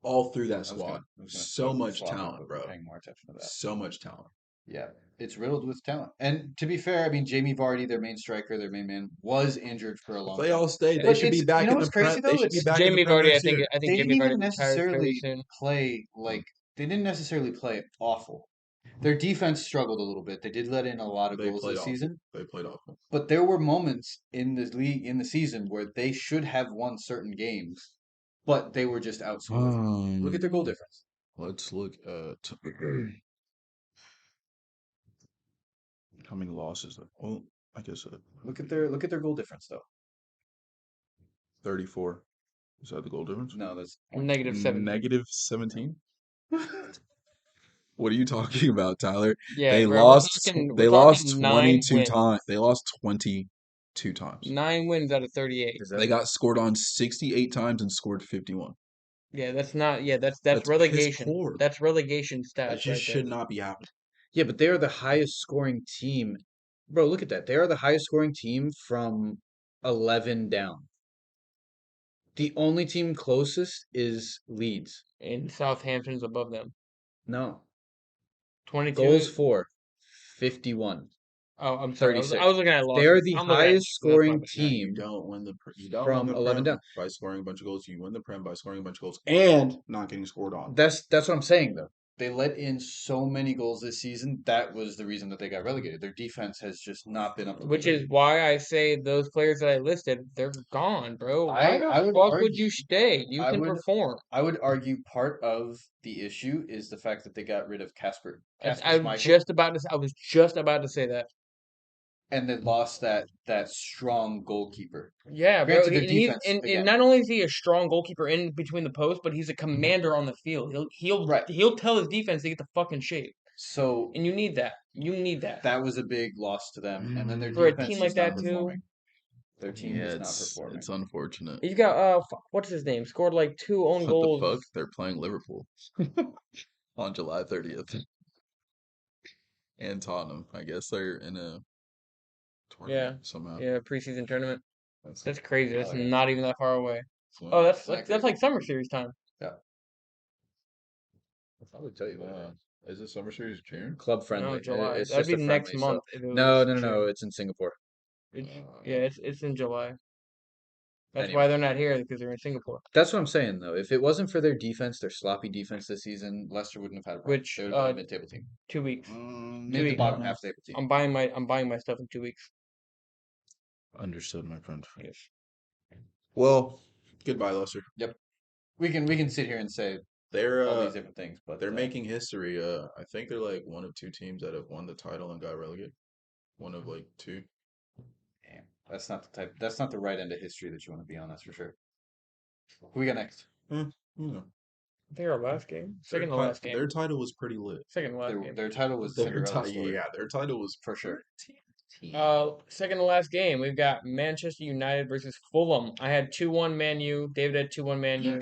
All through that I was squad. gonna So much swap it, talent, but bro. we're paying more attention to that. So much talent. Yeah, it's riddled with talent. And to be fair, I mean, Jamie Vardy, their main striker, their main man, was injured for a long They time. all stay. They But should be it's, back you know in the what's Prem. crazy They though? should be It's back in the Jamie Prem Vardy, I next think year. they Jamie didn't Vardy even retires fairly necessarily soon. play they didn't necessarily play awful. Their defense struggled a little bit. They did let in a lot of They goals played this awful. season. They played awful. But there were moments in the league in the season where they should have won certain games, but they were just outscored. Look at their goal difference. Let's look at how many losses. Well, I guess Look at their goal difference though. 34. Is that the goal difference? No, that's Negative 17. Negative 17. What are you talking about, Tyler? Yeah, They bro, lost. we're They lost talking 9 22 wins. times. They lost 22 times. 9 wins out of 38. is that They got scored on 68 times and scored 51. Yeah, that's not. Yeah, that's That's relegation. piss poor. That's relegation That stats just right should there. not be happening. Yeah, but they are the highest scoring team. Bro, look at that. They are the highest scoring team from 11 down. The only team closest is Leeds. And Southampton's above them. No. 22. Goals for 51. Oh, I'm sorry. I 36. was looking at losses. They are the I'm looking at highest games, that's my scoring bad. You team don't win the from 11 down. by scoring a bunch of goals. You win the Prem by scoring a bunch of goals and not getting scored on. That's what I'm saying though. They let in so many goals this season. That was the reason that they got relegated. Their defense has just not been up to Which par. is why I say those players that I listed, they're gone, bro. Why I the would fuck would argue- you stay? You I can would- perform. I would argue part of the issue is the fact that they got rid of Casper I was Schmeichel, just about to say that. and they lost that strong goalkeeper. Yeah, bro. Granted, their And he's defense, and again. not only is he a strong goalkeeper in between the posts, but he's a commander on the field. Right. He'll tell his defense to get the fucking shape. So And you need that. You need that. that was a big loss to them, and then their For a defense team just like not that, too. performing. Their team Yeah, is not performing. it's unfortunate. He's got what's his name? Scored like 2 own What goals. the fuck? They're playing Liverpool on July 30th. And Tottenham. I guess they're in a tournament somehow. Yeah, preseason tournament. That's crazy. That's yeah. not even that far away. So, Oh, that's crazy? like summer series time. Yeah. I'll probably tell you that. is it Summer Series June? Club friendly. No, July. It's That'd just be a next friendly. month. So. If it No, was no, no, no. June. It's in Singapore. It's in July. That's Anyway. why they're not here because they're in Singapore. That's what I'm saying, though. If it wasn't for their defense, their sloppy defense this season, Leicester wouldn't have had a problem. Which They would have been a mid-table team. 2 weeks. Mid 2 to weeks. bottom half table team. I'm buying my stuff in 2 weeks. Understood, my friend. Yes. Well, goodbye, Lester. Yep. We can sit here and say They're all these different things, but they're making history. I think they're like one of 2 teams that have won the title and got relegated. One of like 2. damn, that's not the type. That's not the right end of history that you want to be on. That's for sure. Who we got next? Yeah. I think our last game. Second to last game. Their title was pretty lit. Second to last game. Their title was Cinderella story. Yeah, their title was For sure. Second to last game. We've got Manchester United versus Fulham. I had 2-1 Man U. David had 2-1 Man U.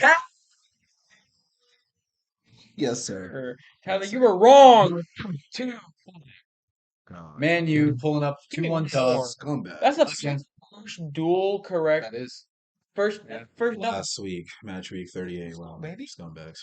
Yes, sir. Tyler, you were wrong. 2. Man U pulling up Give me 2-1 one dubs. Scumbag. That's the against first dual correct. that is First number. Last week, match week 38. Wow, Maybe. scumbags.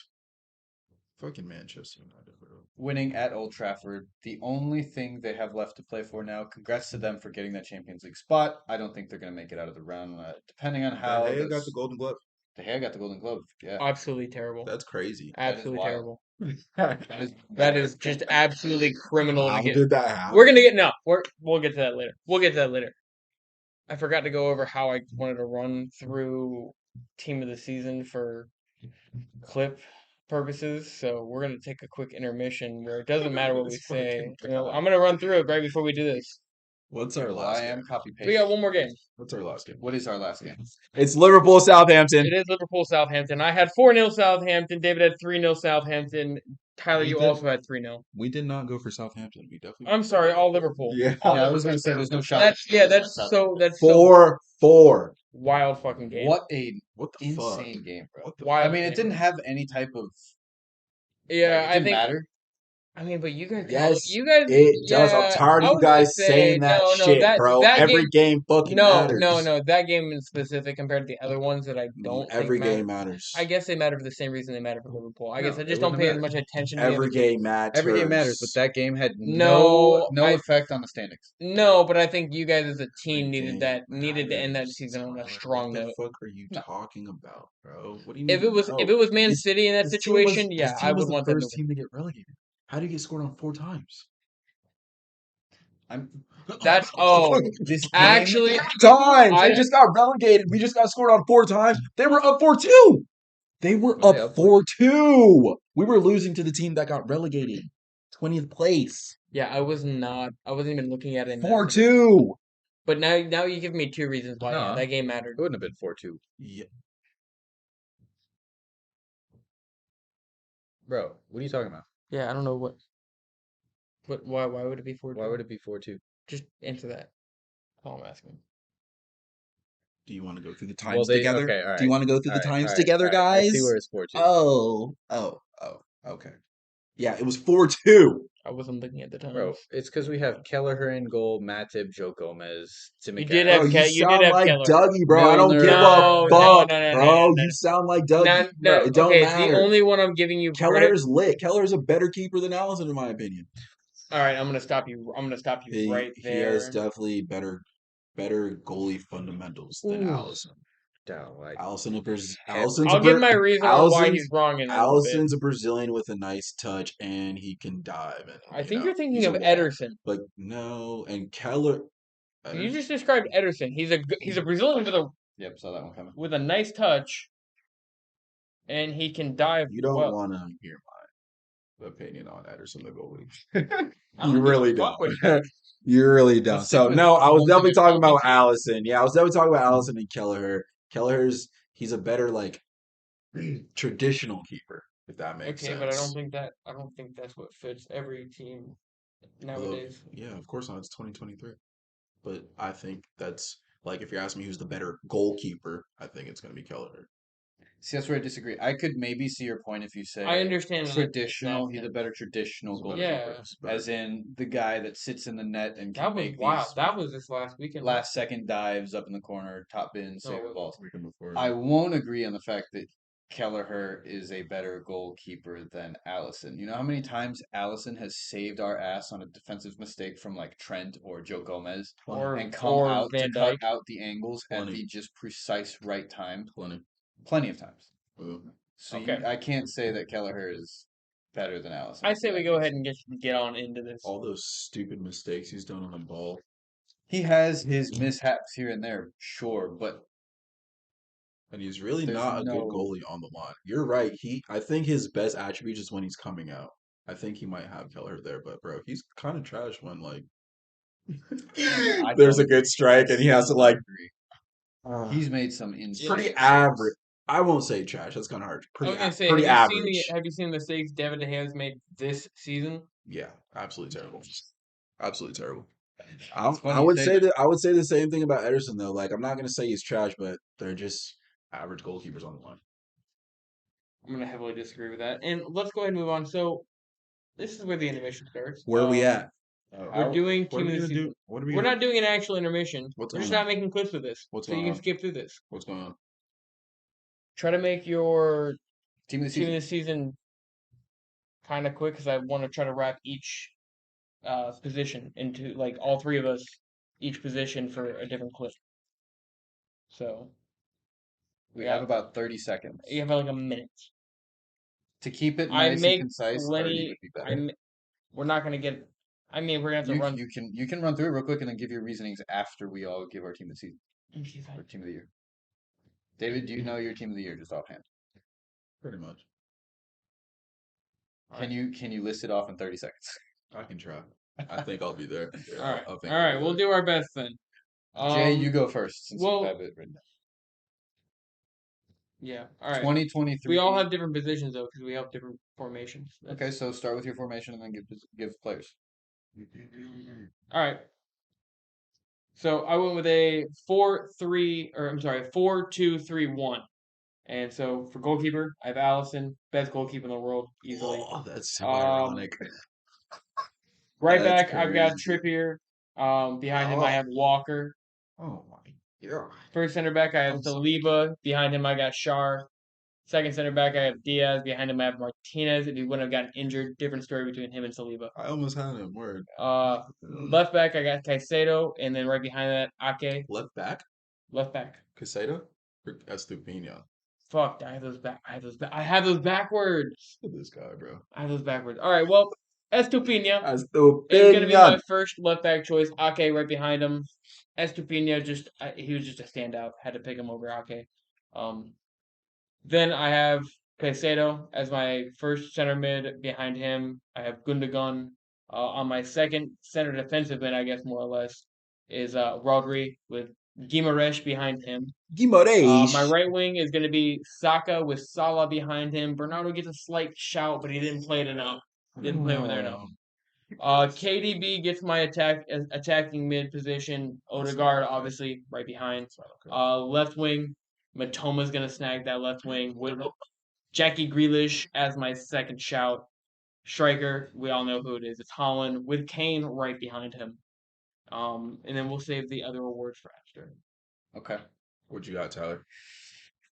Fucking Manchester United, bro. winning at Old Trafford. The only thing they have left to play for now. Congrats to them for getting that Champions League spot. I don't think they're going to make it out of the round, depending on how. De Gea got the Golden Glove. De Gea got the Golden Glove. Yeah, Absolutely terrible. That's crazy. Absolutely wild. terrible. that is That is just absolutely criminal. How to get. did that happen? We're gonna get no. We'll get to that later. We'll get to that later. I forgot to go over how I wanted to run through team of the season for clip purposes. So we're gonna take a quick intermission where it doesn't matter what we say. I'm gonna run through it right before we do this. What's our Well, last I am game? copy paste. We got one more game. What's our last game? What is our last game? It's Liverpool Southampton. It is Liverpool Southampton. I had 4-0 Southampton. David had 3-0 Southampton. Tyler, you also had 3-0. We did not go for Southampton. We definitely. I'm sorry, all Liverpool. Yeah. All Yeah, I was going to say there's no shot. That's so 4-4. wild fucking game. What a What the insane fuck? game, bro. What the Wild I mean, it game. didn't have any type of. Yeah, it I didn't think. matter. I mean, but you guys, Yes, you guys, it does. I'm yeah, tired I of you was gonna guys say, saying that no, shit, bro. that Every game fucking no, matters. no, that game in specific compared to the other ones that I don't Every think matter. game matters. I guess they matter for the same reason they matter for Liverpool. I No, guess I it just don't wouldn't pay have as much attention to the Every other teams. game matters. Every game matters, but that game had No, no I- effect on the standings. No, but I think you guys as a team Every needed game to end that matters. season on a Tyler, strong what note. the fuck are you No. talking about, bro? What do you mean? If it was Man This- City in that this team was- situation, yeah, this I team was would the want them to first team to get relegated. How did you get scored on 4 times? This game, actually, times. I- They just got relegated. We just got scored on 4 times. They were up 4-2. They were Were they up up 4-2. We were losing to the team that got relegated. 20th place. yeah, I wasn't even looking at it. In that 4-2. But now you give me 2 reasons why No. that game mattered. It wouldn't have been 4-2. Yeah. Bro, what are you talking about? Yeah, I don't know what. Why would it be 4-2? Why would it be 4-2? Just answer that. That's all I'm asking. Do you want to go through the Well, times together? okay, all right. Do you want to go through the All right, times all right, together, all right. I guys? see where it's 4-2. Oh, okay. Yeah, it was 4-2. I wasn't looking at the times. Bro, it's because we have Kelleher in goal, Matip, Joe Gomez, Timmy. You did Bro, have you you sound did have like Keller. Dougie, bro. I don't Milner. give No, a no, fuck, no, bro. no. You sound like Dougie. No, It don't okay, matter. the only one I'm giving you credit. Kelleher's lit. Kelleher's a better keeper than Allison, in my opinion. All right, I'm gonna stop you. I'm gonna stop you right He there. has definitely better goalie fundamentals than Ooh. Allison. No, Allison's I'll give my reason on why he's wrong in a little bit. Allison's a Brazilian with a nice touch, and he can dive. And I think you're thinking he's a of wall. Ederson. Like no, and Keller. You just described Ederson. He's a Brazilian Yep, saw that one coming. with a nice touch, and he can dive. You don't well. want to hear my opinion on Ederson the goalie. I don't You really give a fuck don't. what You really don't. Let's So stick with no, I the was ones definitely that talking you're about talking Allison. Yeah, I was definitely talking about Allison and Kelleher. He's a better like traditional keeper, if that makes Okay, sense. but I don't think that's what fits every team nowadays. Yeah, of course not. It's 2023. But I think that's like if you're asking me who's the better goalkeeper, I think it's going to be Kelleher. See, that's where I disagree. I could maybe see your point if you say I understand that traditional. in He's that a better traditional He's a better goalkeeper, Yeah. keeper. He's better. as in the guy that sits in the net and can That was make wild. these That was this last weekend. last second dives up in the corner, top bin, No, save it the wasn't. balls. Weekend before. I won't agree on the fact that Kelleher is a better goalkeeper than Allison. You know how many times Allison has saved our ass on a defensive mistake from like Trent or Joe Gomez and come or out to Van cut Dyke. out the angles at Plenty. the just precise right time? Plenty. Plenty of times. Well, So Okay. I can't say that Kelleher is better than Allison. I say we go ahead and get on into this. all those stupid mistakes he's done on the ball. He has his mishaps here and there, sure, but And he's really There's not a good no- goalie on the line. You're right. I think his best attribute is when he's coming out. I think he might have Keller there, but bro, he's kind of trash when like I there's don't a good strike and he has to still like agree. He's made some insane pretty saves. average. I won't say trash. That's kind of hard. I Pretty was gonna say, pretty have you average. have you seen the mistakes David De Gea has made this season? Yeah, absolutely terrible. Absolutely terrible. It's funny I you would say say that. that I would say the same thing about Ederson though. Like I'm not gonna say he's trash, but they're just average goalkeepers on the line. I'm gonna heavily disagree with that. And let's go ahead and move on. So this is where the intermission starts. Where are we at? We're doing What are team we of the gonna season. do? What are we We're gonna, not doing an actual intermission. What's We're just going not making clips of this. What's so you going can on? skip through this. What's going on? Try to make your Team of the team season. of the season kind of quick because I want to try to wrap each position into like all three of us each position for a different clip. So We have about 30 seconds. you have like a minute. To keep it I nice and make concise, 30 plenty. would be better. We're not gonna get. I mean, we're gonna have to run. You can run through it real quick and then give your reasonings after we all give our team of the season Okay, fine. or team of the year. David, do you know your team of the year just offhand? Pretty much. Can you list it off in 30 seconds? I can try. I think I'll be there. Yeah, All right, I think all I'll right. be We'll there. do our best then. Jay, you go first since well- you have it written down. Yeah. All right. 2023. We all have different positions though because we have different formations. Okay, so start with your formation and then give players. All right. So I went with a 4-2-3-1. And so for goalkeeper, I have Allison, best goalkeeper in the world, easily. Oh, that's so Um, ironic. Right That's back, I've got crazy. Trippier. Behind him, I Oh. have Walker. Oh my god. First center back, I have I'm so- Saliba. Behind him, I got Shar. Second center back, I have Diaz. Behind him, I have Martinez. If he wouldn't have gotten injured, different story between him and Saliba. I almost had him. Word. Left back, I got Caicedo, and then right behind that, Ake. Left back? Left back. Caseta? Or Estupinha? Fuck, I have those back. I have those backwards. Look at this guy, bro. I have those backwards. All right, well, Estupinha is going to be Estupinha. my first left back choice. Ake right behind him. Estupinha he was just a standout. Had to pick him over Ake. Then I have Caicedo as my first center mid. Behind him, I have Gundogan. On my second center defensive mid, I guess more or less, is Rodri with Guimaraes behind him. Guimaraes. My right wing is going to be Saka with Salah behind him. Bernardo gets a slight shout, but he didn't play it enough. Didn't play over there enough. KDB gets my attacking mid position. Odegaard, obviously, right behind. Left wing, Matoma's going to snag that left wing with Jackie Grealish as my second shout. Striker, we all know who it is. It's Holland with Kane right behind him. And then we'll save the other awards for after. Okay. What you got, Tyler?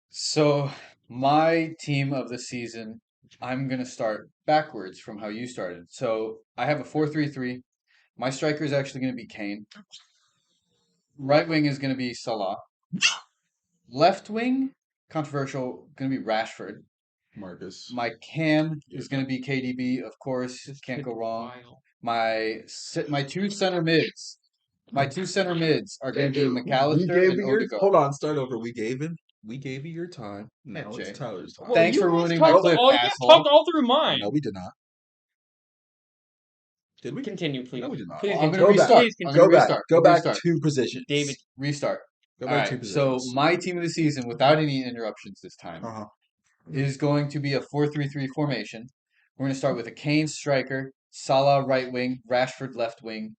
So my team of the season, I'm gonna start backwards from how you started. So I have a 4-3-3. My striker is actually gonna be Kane. Right wing is gonna be Salah. Left wing, controversial, gonna be Rashford. Marcus. My cam is gonna be KDB, of course. Can't go wrong. My two center mids. My two center mids are going to be McAllister and Odegaard. Hold on, start over. We gave you your time. Yeah, Now Jay. it's Tyler's time. Well, Thanks you for guys ruining my talked clip, all, you guys asshole. talked all through mine. No, we did not. Did we? Continue, please. No, we did not. Please I'm continue. gonna restart. Please I'm continue. gonna restart. Go back Restart. 2 positions. David. Restart. Go All back 2 right. So positions. my team of the season, without any interruptions this time, Uh-huh. is going to be a 4-3-3 formation. We're going to start with a Kane striker, Salah right wing, Rashford left wing,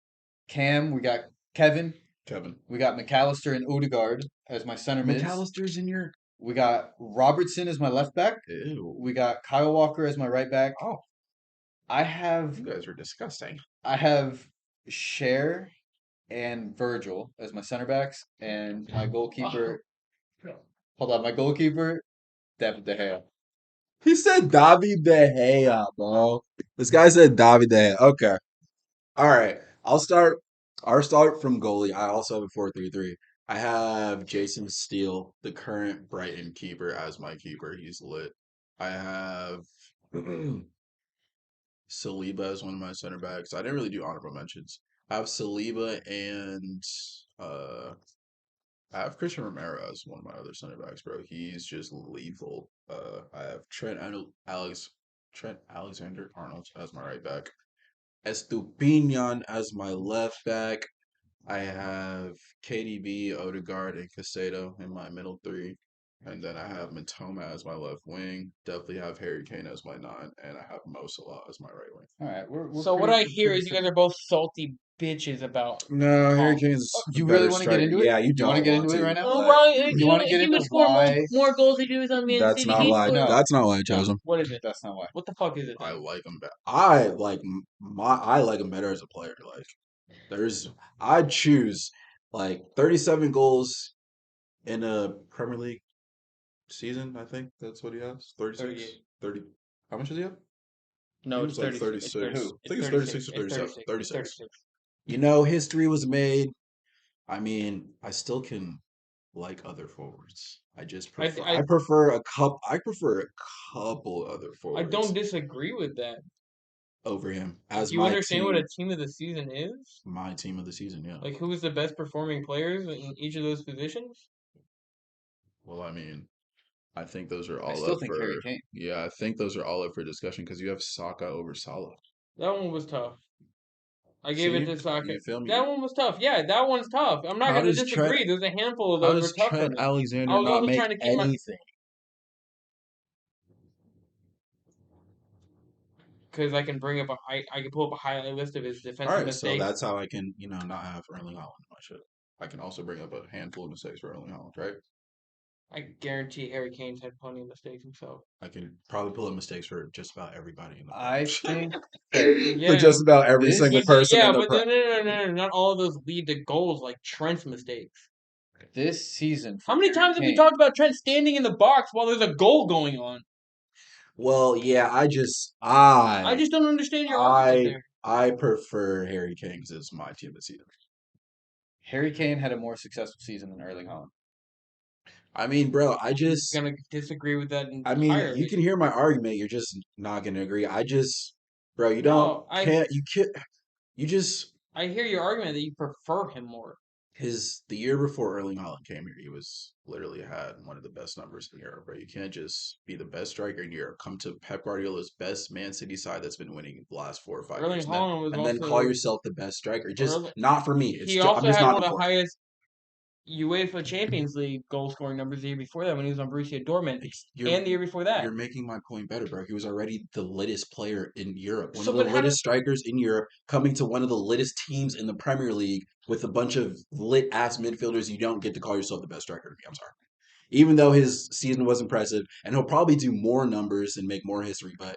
Cam. We got Kevin. Kevin. We got McAllister and Odegaard as my center mids. McAllister's in your We got Robertson as my left back. Ew. We got Kyle Walker as my right back. Oh, I have you guys are disgusting. Cher and Virgil as my center backs, and my goalkeeper. Hold on, my goalkeeper, David De Gea. He said David De Gea, bro. This guy said David De Gea. Okay. All right. I'll start from goalie. I also have a 4-3-3. I have Jason Steele, the current Brighton keeper, as my keeper. He's lit. I have Saliba as one of my center backs. I didn't really do honorable mentions. I have Saliba and uh I have Christian Romero as one of my other center backs, bro. He's just lethal. I have Trent Alexander Arnold as my right back. Estupinian as my left back. I have KDB, Odegaard, and Casado in my middle three. And then I have Matoma as my left wing. Definitely have Harry Kane as my 9. And I have Mo Salah as my right wing. All right, we're So what pretty, I we're hear pretty is you guys similar. are both salty bitches about No, Harry Haaland. Kane's a You really better want to get striker. into it? Yeah, you You want to don't get want into it to. right now? Oh, But well, You want to get he into would score why? more goals than he was on Man that's City. not He why. scored. No, That's not why I chose No, him. what is it? that's not why. What the fuck is it I then? like him better. I like him better as a player. Like there's, I'd choose like 37 goals in a Premier League season. I think that's what he has. 36, 38. 30. How much does he have? I No, think it it's was like 30. It's 36. 30. Who? I think it's 36. 36 or It's 37. 36. It's 36. 36. History was made. I mean, I still can like other forwards. I just I prefer. I I prefer a couple other I don't forwards disagree with that. over him Like, as do you my understand what a team. team of the season is? My team of the season. Yeah. Like, who is the best performing players in each of those positions? Well, I mean, I think those are I all still up think Harry for. Kane. Yeah, I think those are all up for discussion because you have Saka over Salah. That one was tough. I gave it See, to Saka. you feel me? That one was tough. Yeah, that one's tough. I'm not How gonna does Trent? disagree. There's a handful of How those were does tough for Trent me. I Alexander was not also make trying to keep my anything? because I can bring up I can pull up a highlight list of his All defensive right, so mistakes. that's how I can, not have Erling Haaland in my shit. I can also bring up a handful of mistakes for Erling Haaland, right? I guarantee Harry Kane's had plenty of mistakes himself. I can probably pull up mistakes for just about everybody in the I Prem. think that For Yeah, just about every this single but person in yeah, the but Prem. no, not all of those lead to goals like Trent's mistakes. this season How for many Harry times have we Kane, talked about Trent standing in the box while there's a goal going on? Well, yeah, I just don't understand your argument I, there. I prefer Harry Kane as my team this season. Harry Kane had a more successful season than Erling Haaland. I mean, bro, I'm gonna disagree with that you entirely. can hear my argument. You're just not gonna agree. Bro, No, you just I hear your argument that you prefer him more. the year before Erling Haaland came here, he was literally had one of the best numbers in Europe, bro. You can't just be the best striker in Europe, come to Pep Guardiola's best Man City side that's been winning the last 4 or 5 years, Erling Haaland was and then call also yourself the best striker. Just Erling, not for me. he I'm also just had not one the of the force. highest UEFA Champions League goal scoring numbers the year before that when he was on Borussia Dortmund, You're and the year before that. you're making my point better, bro. He was already the littest player in Europe, one So, of the but how littest does strikers in Europe, coming to one of the littest teams in the Premier League with a bunch of lit ass midfielders. You don't get to call yourself the best striker to me. I'm sorry. Even though his season was impressive, and he'll probably do more numbers and make more history, but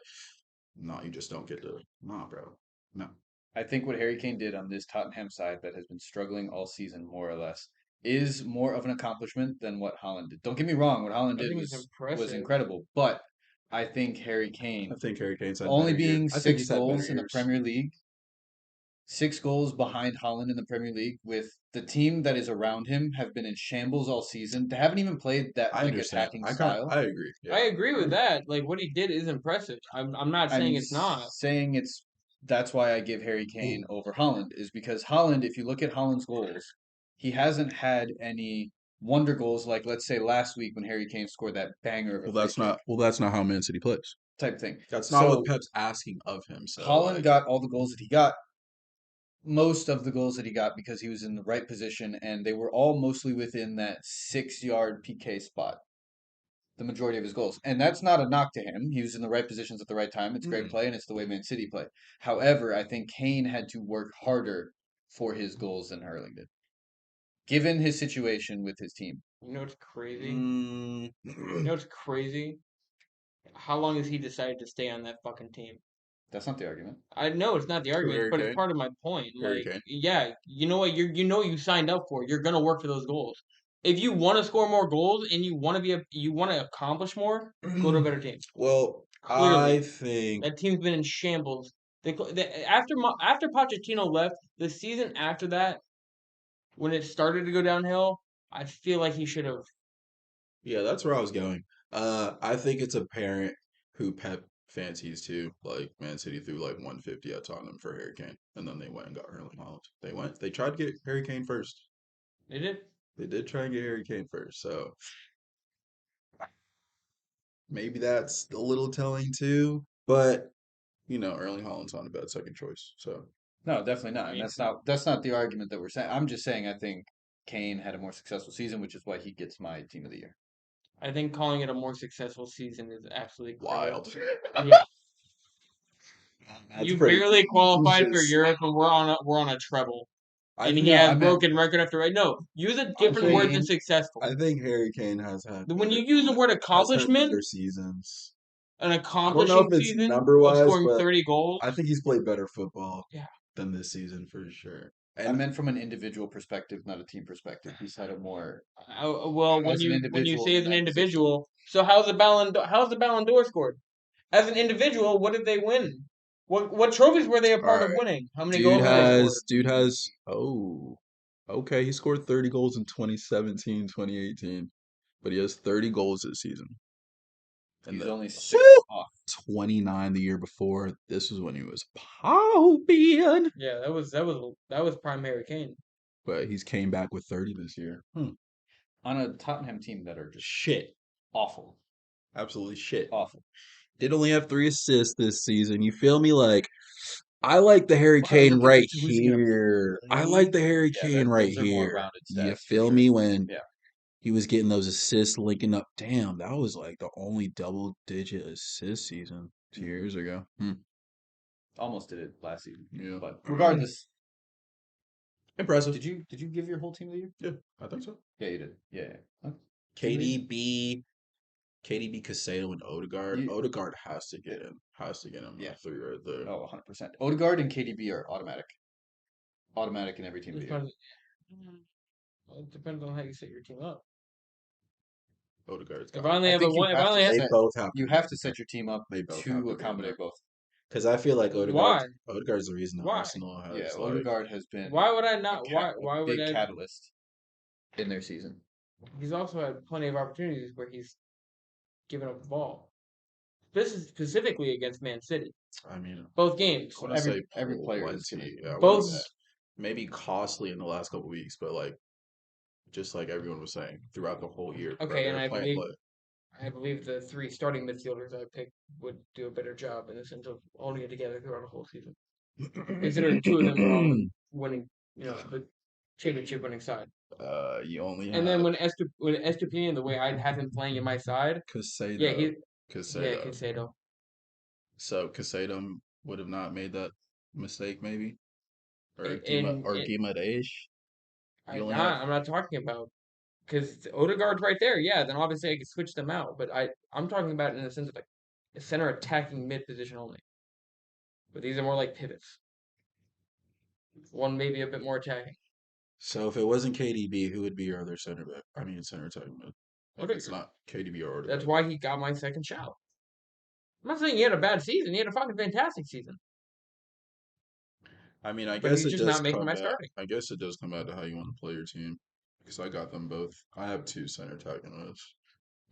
no, you just don't get to. Nah, bro. No. I think what Harry Kane did on this Tottenham side that has been struggling all season, more or less, is more of an accomplishment than what Holland did. Don't get me wrong, what Holland I did think it's was impressive. incredible, but I think Harry I Kane think Harry Kane's had only better years. being I think six he's had better goals in the years. Premier League, 6 goals behind Holland in the Premier League, with the team that is around him have been in shambles all season. They haven't even played that I like understand. attacking style. I agree. I Yeah. agree with that. Like what he did is impressive. I'm not saying I'm it's not. saying that's why I give Harry Kane over Holland is because Holland, if you look at Holland's goals, he hasn't had any wonder goals like let's say last week when Harry Kane scored that banger of a free kick That's not how Man City plays. type thing. That's not what So Pep's asking of him. So Holland like, got all the goals that he got, most of the goals that he got because he was in the right position and they were all mostly within that 6 yard PK spot. The majority of his goals. And that's not a knock to him. He was in the right positions at the right time. It's great mm, play, and it's the way Man City play. However, I think Kane had to work harder for his goals than Hurling did, given his situation with his team. You know what's crazy? Mm, You know what's crazy? How long has he decided to stay on that fucking team? That's not the argument. I know it's not the argument, Harry but it's Kane. part of my point. Harry Like, Kane. yeah, you know what you signed up for. You're gonna work for those goals. If you want to score more goals and you want to accomplish more, go to a better team. Well, Clearly, I think that team's been in shambles. After Pochettino left, the season after that, when it started to go downhill, I feel like he should have. yeah, that's where I was going. I think it's apparent who Pep fancies too. Like Man City threw like 150 at Tottenham for Harry Kane, and then they went and got Erling Haaland. They tried to get Harry Kane first. They did. They did try and get Harry Kane first, so maybe that's a little telling too. But Erling Haaland's not a bad second choice. So No, definitely I not. And mean, that's not the argument that we're saying. I'm just saying I think Kane had a more successful season, which is why he gets my team of the year. I think calling it a more successful season is absolutely criminal. wild. Yeah, That's you pretty barely qualified for egregious. Europe, and we're on a treble, I and think he No, has I meant broken record after right. No, use a I different word than think successful. I think Harry Kane When you use the word has had accomplishment, better seasons. an I don't know if accomplishing it's season number of wise, scoring but 30 goals, I think he's played better football yeah. than this season for sure. I And meant from an individual perspective, not a team perspective. He's had a more Well, as an when you individual say in as an that position. individual, so how's the Ballon d'Or scored? As an individual, what did they win? What trophies were they a all part of right, winning? How many dude goals have they scored? has dude has oh okay, he scored 30 goals in 2017, 2018, but he has 30 goals this season. And He's the only Woo! 6 off. 29 the year before. This was when he was popping. Yeah, that was prime Harry Kane. But he's came back with 30 this year. On a Tottenham team that are just Shit. awful. Absolutely shit. Awful. Did only have 3 assists this season. You feel me? Like, I like the Harry Well, that was Kane in right position who's he gonna here. I like play? the Harry Yeah, Kane right those are more here. rounded You stats for feel sure. me? When Yeah. he was getting those assists, linking up. Damn, that was like the only double-digit assist season 2 years ago. Almost did it last season. Yeah. But regardless, Impressive. did you give your whole team of the year? Yeah, I think so. Yeah, you did. Yeah. Huh? Team of the year? KDB, Casado, and Odegaard. You, Odegaard has to get in. Has to get him yeah. that 3 right there. Oh, 100%. Odegaard and KDB are automatic. Automatic in every team of the year. It depends on how you set your team up. Odegaard's If got I it. only I have a think you one, if I have to only have, They set both have to you be have in to there. set your team up They both have to to be in accommodate there. both. Because I feel like why? Odegaard's the reason that Why? Arsenal Yeah, has Odegaard has been Why would I a, not? a Why would big I? catalyst in their season. He's also had plenty of opportunities where he's given up the ball. This is specifically against Man City. I mean, Both games. I Well, want to say every player is gonna plenty. do Yeah, I want to Both. say maybe costly in the last couple weeks, but like just like everyone was saying throughout the whole year, bro, Okay, they and were playing play. I believe the three starting midfielders I picked would do a better job in the sense of holding it together throughout a whole season. Considering two of them are on winning, the championship winning side. You only And then have when Estupinian, the way I'd have him playing in my side, yeah, Casado. Casado. Casado. So Casado would have not made that mistake, maybe, or And Guimaraes. You only have I'm not talking about because Odegaard's right there. Yeah, then obviously I could switch them out, but I'm talking about it in the sense of like a center attacking mid position only. But these are more like pivots. One maybe a bit more attacking. So if it wasn't KDB, who would be your other center back? I mean, center attack mid. If it's Odegaard. not KDB or That's Odegaard. why he got my second shout. I'm not saying he had a bad season. He had a fucking fantastic season. I mean, I But guess he's it just does not making come my back. starting. I guess it does come back to how you want to play your team. Because I got them both. I have 2 center attacking mids.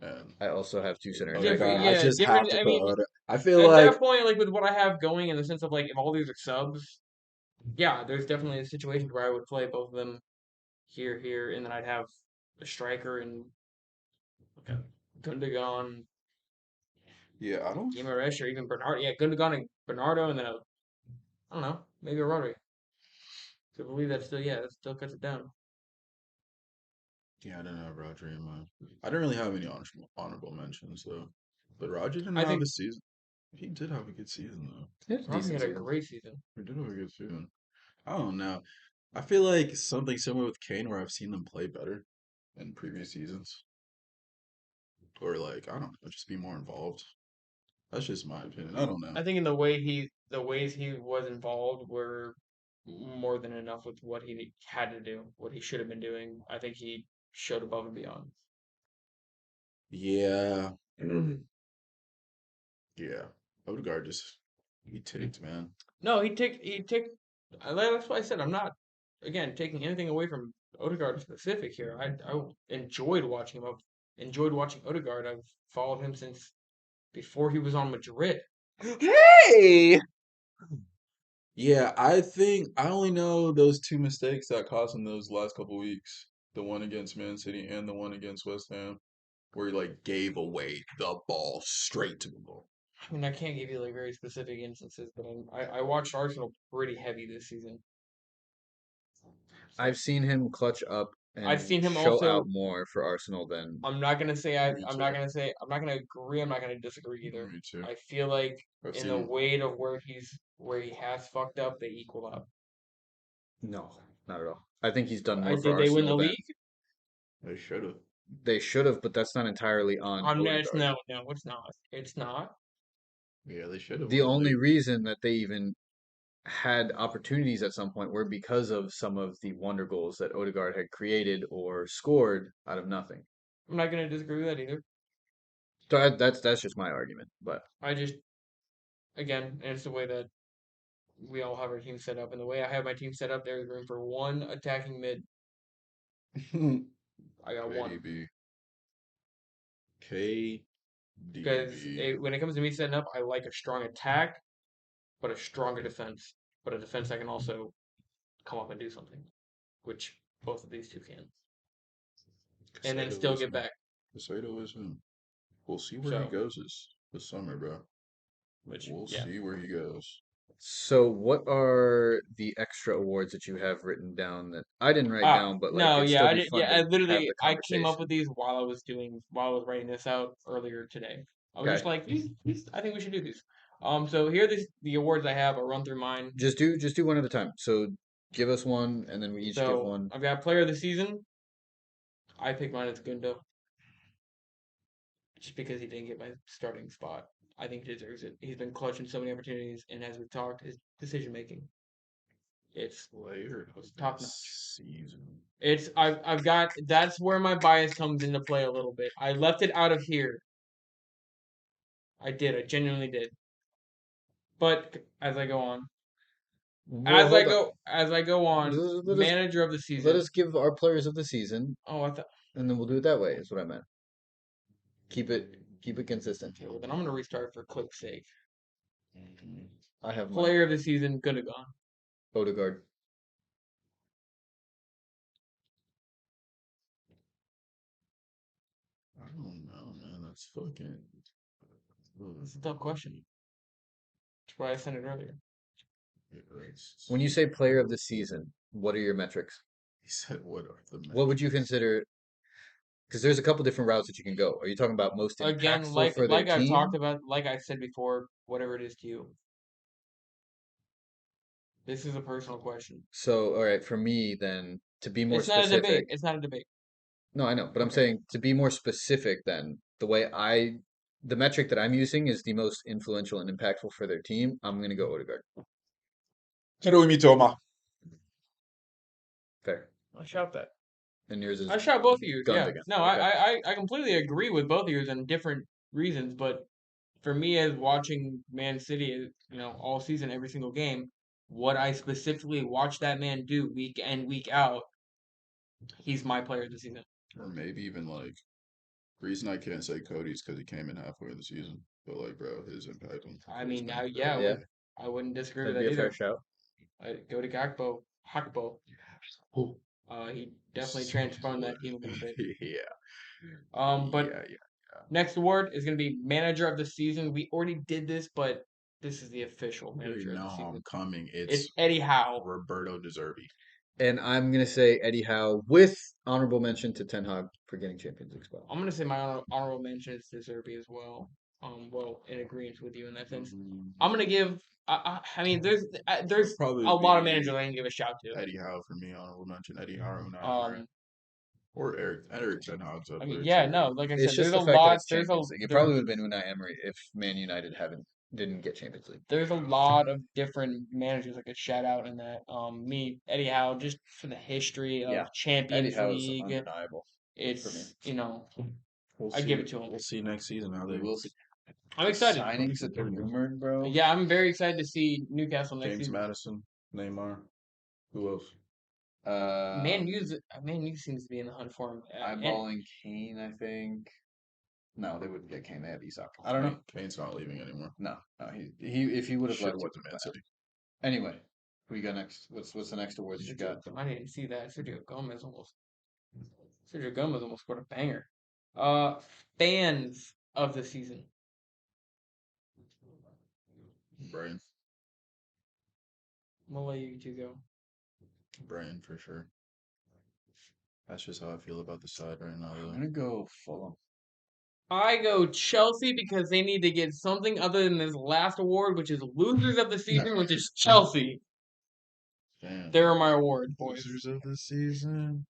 And I also have two center Different, attacking I mids. yeah, just have different. to I put mean, Odegaard. I feel at like that point, like with what I have going in the sense of like if all these are subs, yeah, there's definitely a situation where I would play both of them here, and then I'd have a striker and like a Gundogan, yeah, I don't. Guimaraes, or even Bernardo. Yeah, Gundogan and Bernardo, and then I don't know, maybe a Rodri. So I believe that still cuts it down. Yeah, I didn't have Roger in mind. I didn't really have any honorable mentions though. But Roger didn't I have think a season. He did have a good season though. He had a Rodri decent had a season. great season. He did have a good season. I don't know. I feel like something similar with Kane where I've seen them play better. in previous seasons. Or like, I don't know, just be more involved. That's just my opinion. I don't know. I think in the ways he was involved were more than enough with what he had to do, what he should have been doing. I think he showed above and beyond. Yeah. Yeah. Odegaard just he ticked, man. No, that's why I said I'm not again taking anything away from Odegaard specific here. I enjoyed watching him. I've enjoyed watching Odegaard. I've followed him since before he was on Madrid. Hey! Yeah, I think I only know those two mistakes that cost him those last couple weeks. The one against Man City and the one against West Ham, where he like gave away the ball straight to the goal. I mean, I can't give you like very specific instances, but I watched Arsenal pretty heavy this season. I've seen him clutch up I've and seen him show also. out more for Arsenal than I'm not gonna say Me I'm too. not gonna say I'm not gonna agree. I'm not gonna disagree either. Me too. I feel like I've in seen the him. weight of where he has fucked up, they equal out. no, not at all. I think he's done more for Did they win the Arsenal than league? They should have. they should have, but that's not entirely on I'm no, Odegaard. no, it's not. It's not. Yeah, they should have The won the only league. reason that they even had opportunities at some point were because of some of the wonder goals that Odegaard had created or scored out of nothing. I'm not gonna disagree with that either. So that's just my argument. But I just again, and it's the way that we all have our team set up, and the way I have my team set up, there's room for one attacking mid. I got one KDB. because KDB. when it comes to me setting up, I like a strong attack, but a stronger defense, but a defense that can also come up and do something, which both of these two can, and then Casado still is get him. back. Casado is him. We'll see where he So, goes this summer, bro. which We'll yeah, see where he goes. so what are the extra awards that you have written down that I didn't write down, but like no, it'd yeah, still I be did. fun Yeah, to have the I came up with conversation. these while I was writing this out earlier today. I was just Okay. like, I think we should do these. So here are the awards I have. I'll run through mine. Just do one at a time. So give us one and then we each give So one. I've got player of the season. I picked mine as Gundo, just because he didn't get my starting spot. I think he deserves it. He's been clutching so many opportunities, and as we've talked, his decision making, it's Player of the top notch. season. I've got that's where my bias comes into play a little bit. I left it out of here. I did. I genuinely did. But as I go on, Well, hold on. as I go on, Let us manager of the let season. us give our players of the season, Oh, I thought. and then we'll do it that way. Is what I meant. Keep it consistent. Okay, well then I'm gonna restart for click's sake. I have mine. Player of the season, Gundogan. Odegaard. I don't know, man. That's fucking. It's a tough question. That's why I sent it earlier. When you say player of the season, what are your metrics? He said, "What are the What would you metrics?" consider? Because there's a couple different routes that you can go. Are you talking about most Again, impactful for their like I've talked team? about, like I said before, whatever it is to you. This is a personal question. So, all right, for me, then to be more It's not a debate. specific. It's not a debate. No, I know, but I'm Okay. saying to be more specific, then the metric that I'm using is the most influential and impactful for their team. I'm gonna go Odegaard. Hello, Mitoma. Fair. I shout that. And yours is I shout both of yours. Yeah. Gundogan. No, Okay. I completely agree with both of yours on different reasons, but for me as watching Man City, all season, every single game, what I specifically watch that man do week in, week out, he's my player of the season. Or maybe even like, reason I can't say Cody's because he came in halfway of the season. But like, bro, his impact on I has mean, been yeah, Yeah, I wouldn't disagree with that'd be that a fair either. shout. Go to Hakpo. Oh, He definitely transformed that team a little bit. yeah, But yeah. next award is going to be manager of the season. We already did this, but this is the official You already manager of know the how season. I'm coming. It's It's Eddie Howe. Roberto De Zerbi. And I'm gonna say Eddie Howe with honorable mention to Ten Hag for getting Champions League spot. I'm going to say my honorable mention is De Zerbi as well. Well, in agreement with you in that sense. I'm going to give. I mean, there's Probably a lot of be managers I can give a shout to. Eddie Howe for me. Honorable mention Eddie Howe. Unai Emery. Or Eric Ten Hag's up I mean, there yeah, too. no, like I It's said, just there's the a fact that lot. it's Champions League. It probably would have been Unai Emery if Man United didn't get Champions League. There's a lot of different managers I could shout out in that. Eddie Howe, just for the history of Yeah. Eddie Champions Howe is League. undeniable. for me. It's We'll I see. give it to him. We'll see next season how We they. will see. I'm excited. Signings that they're rumored, bro. Yeah, I'm very excited to see Newcastle next James season. Madison, Neymar. Who else? Man U seems to be in the hunt for him. Eyeballing Kane, I think. No, they wouldn't get Kane. They have Isak. I don't know. Kane's not leaving anymore. No, he if he would have Should left, have went he to Man would've City. left. Anyway, who you got next? What's the next award that you got? I didn't see that. Sergio Gomez almost scored a banger. Fans of the season. Brian. I'm gonna let you two go. Brian for sure. That's just how I feel about the side right now. I'm Though. gonna go Fulham. I go Chelsea because they need to get something other than this last award, which is losers of the season, which is Chelsea. Damn. There are my awards, boys. Losers of the season.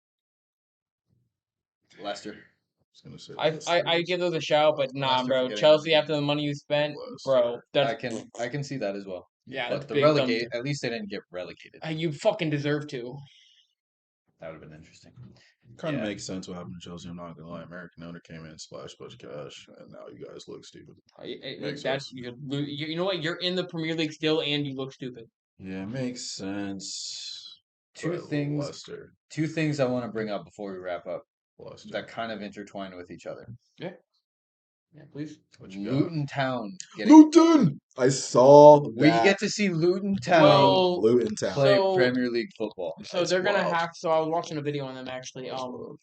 Leicester. I was gonna say. I give those a shout, but nah, Leicester for bro. getting Chelsea relegated. after the money you spent, bro. Leicester. I can see that as well. Yeah, But that's the big relegate, thumbs at least they didn't get relegated. up. You fucking deserve to. That would have been interesting. Kind of Yeah. makes sense what happened to Chelsea. I'm not gonna lie. American owner came in, splashed a bunch of cash, and now you guys look stupid. Makes That's sense. you know what? You're in the Premier League still, and you look stupid. Yeah, makes sense. Two But things. Leicester. Two things I want to bring up before we wrap up Leicester. that kind of intertwine with each other. Yeah, please. What you got? Luton Town getting. Luton! I saw We that. get to see Luton Town Well, Luton Town. play so- Premier League football. So That's they're gonna wild. have. So I was watching a video on them actually.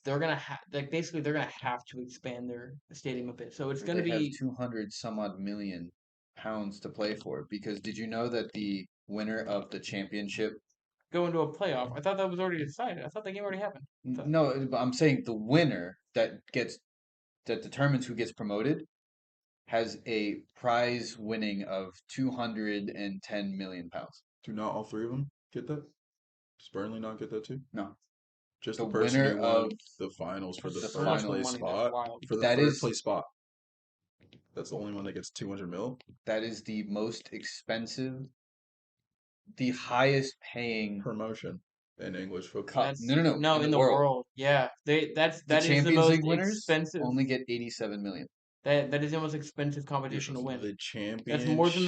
They're gonna have basically they're gonna have to expand their stadium a bit. So it's gonna They have be 200 some odd million pounds to play for. Because did you know that the winner of the championship? go into a playoff. I thought that was already decided. I thought the game already happened. No, but I'm saying the winner that determines who gets promoted has a prize winning of 210 million pounds. Do not all three of them get that? Does Burnley not get that too? No. Just The the person winner who won of the finals for the the third finals. place Money, that's spot. wild. For the That third is- place spot. That's the only one that gets 200 mil. That is the most expensive, the highest paying Promotion in English football. cup. That's, No, in the world. Yeah, that The is the Champions most League winners expensive. only get 87 million. That is the most expensive competition to win. The That's championship. more than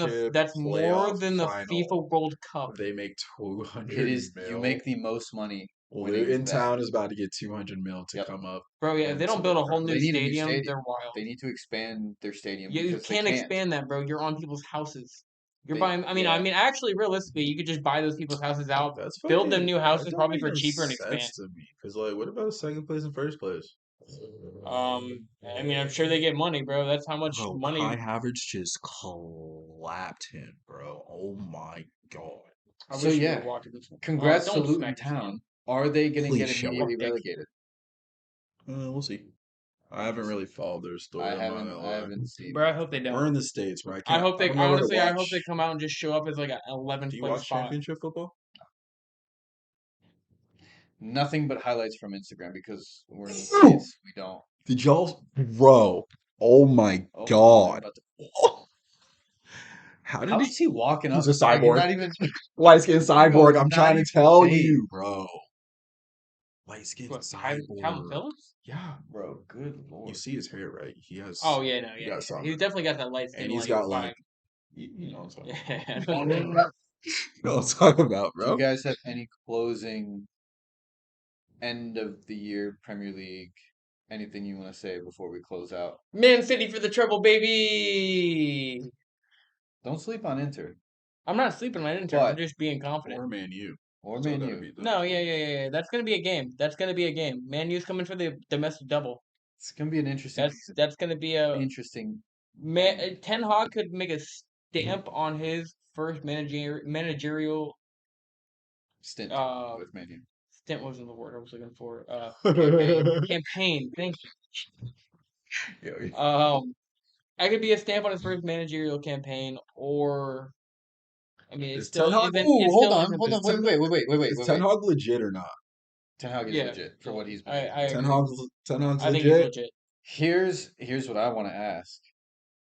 the final, FIFA World Cup. They make 200 It is mil. you make the most money. winning Luton that. Town is about to get 200 mil to Yep. come up. Bro, yeah, if they don't into build the a whole Premier new They need a new stadium, stadium. they're wild. They need to expand their stadium. Yeah, you because they can't can't expand that, bro. You're on people's houses. You're They- buying. I mean, yeah. actually, realistically, you could just buy those people's houses out, That's build them fucking- new that houses don't probably make for no cheaper and sense expand. to me. Because, like, what about second place and first place? I mean, I'm sure they get money, bro. That's how much money. Kai Havertz just clapped him, bro. Oh my god. I So, wish you yeah, were watching this one. Congrats to Don't Luton smack his hand. Town. Are they going to Please get show immediately up. relegated? We'll see. I haven't really followed their story. I'm not gonna I lie. haven't seen. Bro, I hope they don't. We're in the States, right? I hope they don't know where to honestly. I hope watch. they come out and just show up as like an 11th Do you place watch spot. championship football? Nothing but highlights from Instagram because we're in the States. We don't. Did y'all, bro? Oh my Oh, god! I'm about to- How did How he? is he walking up? He's a Like, you're cyborg. not even. Light skin cyborg. I'm not trying to even tell fake. you, bro. Light skin What, cyborg. Calvin Phillips? Yeah, Bro, good lord. you see his hair, right? He has. Oh yeah, no, He yeah, got yeah. some. He's definitely got that light skin. And he's like, got vibe. like, you know what I'm talking Yeah. about. You know what I'm talking about, Do you bro. guys have any closing end of the year Premier League? Anything you want to say before we close out? Man City for the treble, baby. Don't sleep on Inter I'm not sleeping on Inter. I'm But- just being confident. Or Man U. or Still Man gotta U. beat them. No, yeah. That's gonna be a game. That's gonna be a game. Man U's coming for the domestic double. It's gonna be an interesting. That's gonna be a interesting. Ten Hag could make a stamp on his first managerial Stint uh with Man U. stint wasn't the word I was looking for. Campaign. Thank you. I could be a stamp on his first managerial campaign, or I mean, it's Is still Ten Hag- isn't. Ooh, it hold still on, isn't hold on, the- wait, Is Ten Hag legit or not? Ten Hag is Yeah, legit for what he's been I able to do. agree. Ten Hag's I think he's legit. legit. Here's what I want to ask.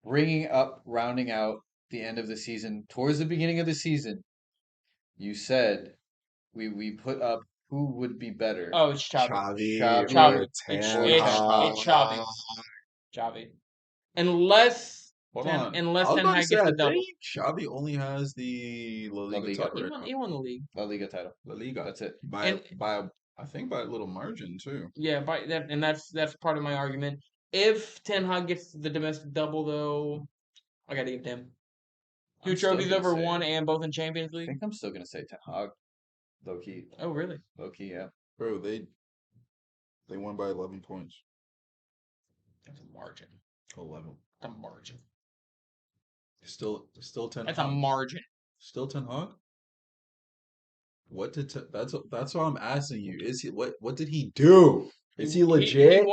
Rounding out the end of the season, towards the beginning of the season, you said we put up who would be better, Oh, it's Xavi. Xavi Xavi or Xavi. Ten It's Hag. Xavi. Xavi. Unless Hold on. I unless was Ten about to Hag say, gets I the double. think Xavi only has the La La Liga Liga, title right now. He won the league. La Liga title. La Liga. That's it. And I think by a little margin too. yeah, and that's part of my argument. If Ten Hag gets the domestic double, though, I gotta give it to him. Two I'm still trophies gonna over say. one and both in Champions I League. think I'm still gonna say Ten Hag. Low key, Oh, really? yeah. Bro, they won by 11 points. That's a margin. 11. That's a margin. Still Ten That's a Hag. margin. Still Ten Hag? That's what I'm asking you. Is he what did he do? Is he legit?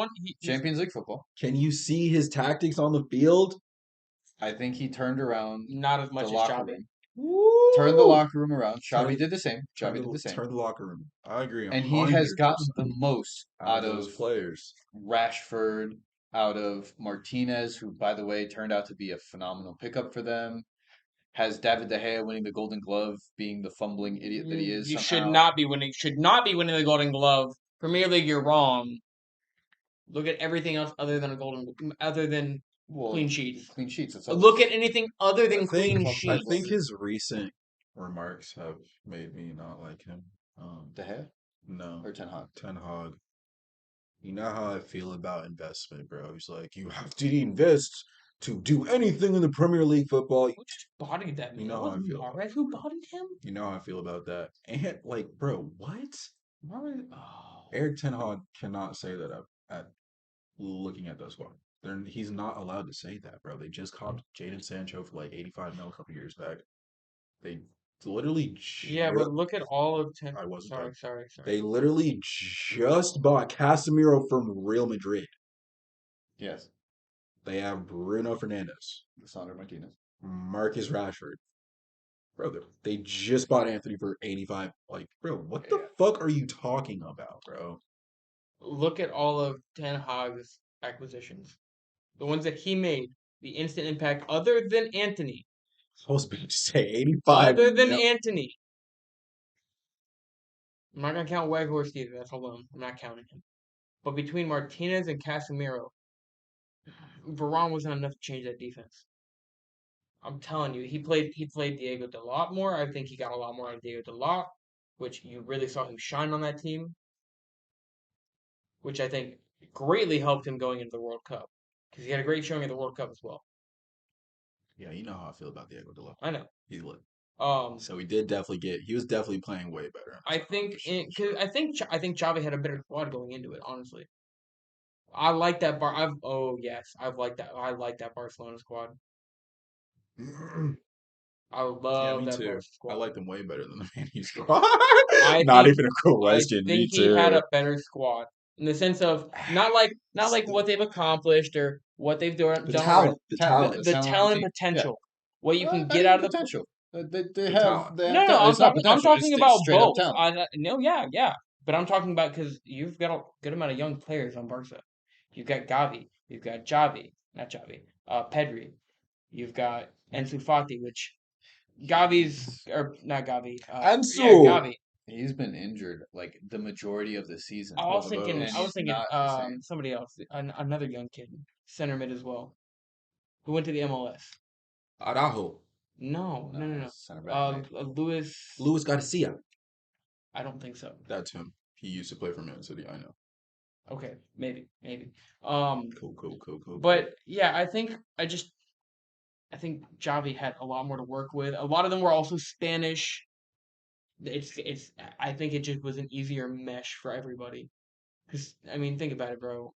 Champions League football. Can you see his tactics on the field? I think he turned around Not as much the as locker Xavi. room. Woo! Turned the locker room around. Xavi Turn- did the same. Xavi did the same. Turn the locker room. I agree. And he has gotten 100% the most out of those players. Rashford, out of Martinez, who, by the way, turned out to be a phenomenal pickup for them. Has David De Gea winning the Golden Glove, being the fumbling idiot that he is You somehow. should not be winning the Golden Glove. Premier League, you're wrong. Look at everything else other than clean sheets. Clean sheets. That's Look at anything other than clean I sheets. think his recent remarks have made me not like him. De Gea No. or Ten Hag. Ten Hag. You know how I feel about investment, bro. He's like, you have to invest to do anything in the Premier League football. Who just bodied that man? You know how I feel. Mahrez who bodied him? You know how I feel about that. And like, bro, what? Mahrez? Oh. Eric Ten Hag cannot say that at looking at that squad. He's not allowed to say that, bro. They just copped Jadon Sancho for like 85 mil a couple years back. They literally Yeah, but look at all of ten. I wasn't done. Sorry. They literally just bought Casemiro from Real Madrid. Yes. They have Bruno Fernandes, Sandro Martinez, Marcus Rashford. Bro, they just bought Anthony for 85. Like, bro, what the fuck are you talking about, bro? Look at all of Ten Hag's acquisitions. The ones that he made, the instant impact, other than Anthony. I was about to say 85. Other than Anthony. I'm not going to count Weghorst either. That's alone. I'm not counting him. But between Martinez and Casemiro, Varane wasn't enough to change that defense. I'm telling you, he played Diego Dalot more. I think he got a lot more out of Diego Dalot, which you really saw him shine on that team, which I think greatly helped him going into the World Cup because he had a great showing at the World Cup as well. Yeah, you know how I feel about Diego Dalot. I know. He's lit. So he was definitely playing way better. I think Xavi had a better squad going into it. Honestly, I like that I've liked that. I like that Barcelona squad. I love that Barca squad. I like them way better than the Man U squad. Even a question. I think he had a better squad in the sense of not like what they've accomplished or what they've done. The talent And potential. What you can get not out of even potential. They have talent. they have No, talent. It's not I'm potential. talking It's about straight up both. talent. Yeah. But I'm talking about because you've got a good amount of young players on Barca. You've got Gavi. You've got Pedri. You've got Ansu Fati, which Gavi's or not Gavi. Ansu. Yeah, Gavi. He's been injured like the majority of the season. I was thinking not the same. somebody else, another young kid, center mid as well, who went to the MLS. Araujo. No. Center back. Luis Garcia. I don't think so. That's him. He used to play for Man City. I know. Okay, maybe. Cool. But yeah, I think Xavi had a lot more to work with. A lot of them were also Spanish. I think it just was an easier mesh for everybody. Because I mean, think about it, bro.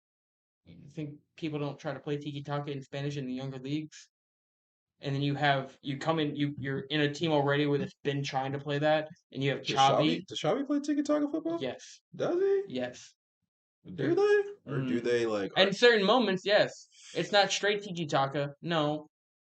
You think people don't try to play tiki taka in Spanish in the younger leagues? And then you're in a team already where it's been trying to play that, and you have Xavi. Does Xavi play tiki-taka football? Yes. Does he? Yes. Do they? Or do they like... In certain moments, yes. It's not straight tiki-taka, no.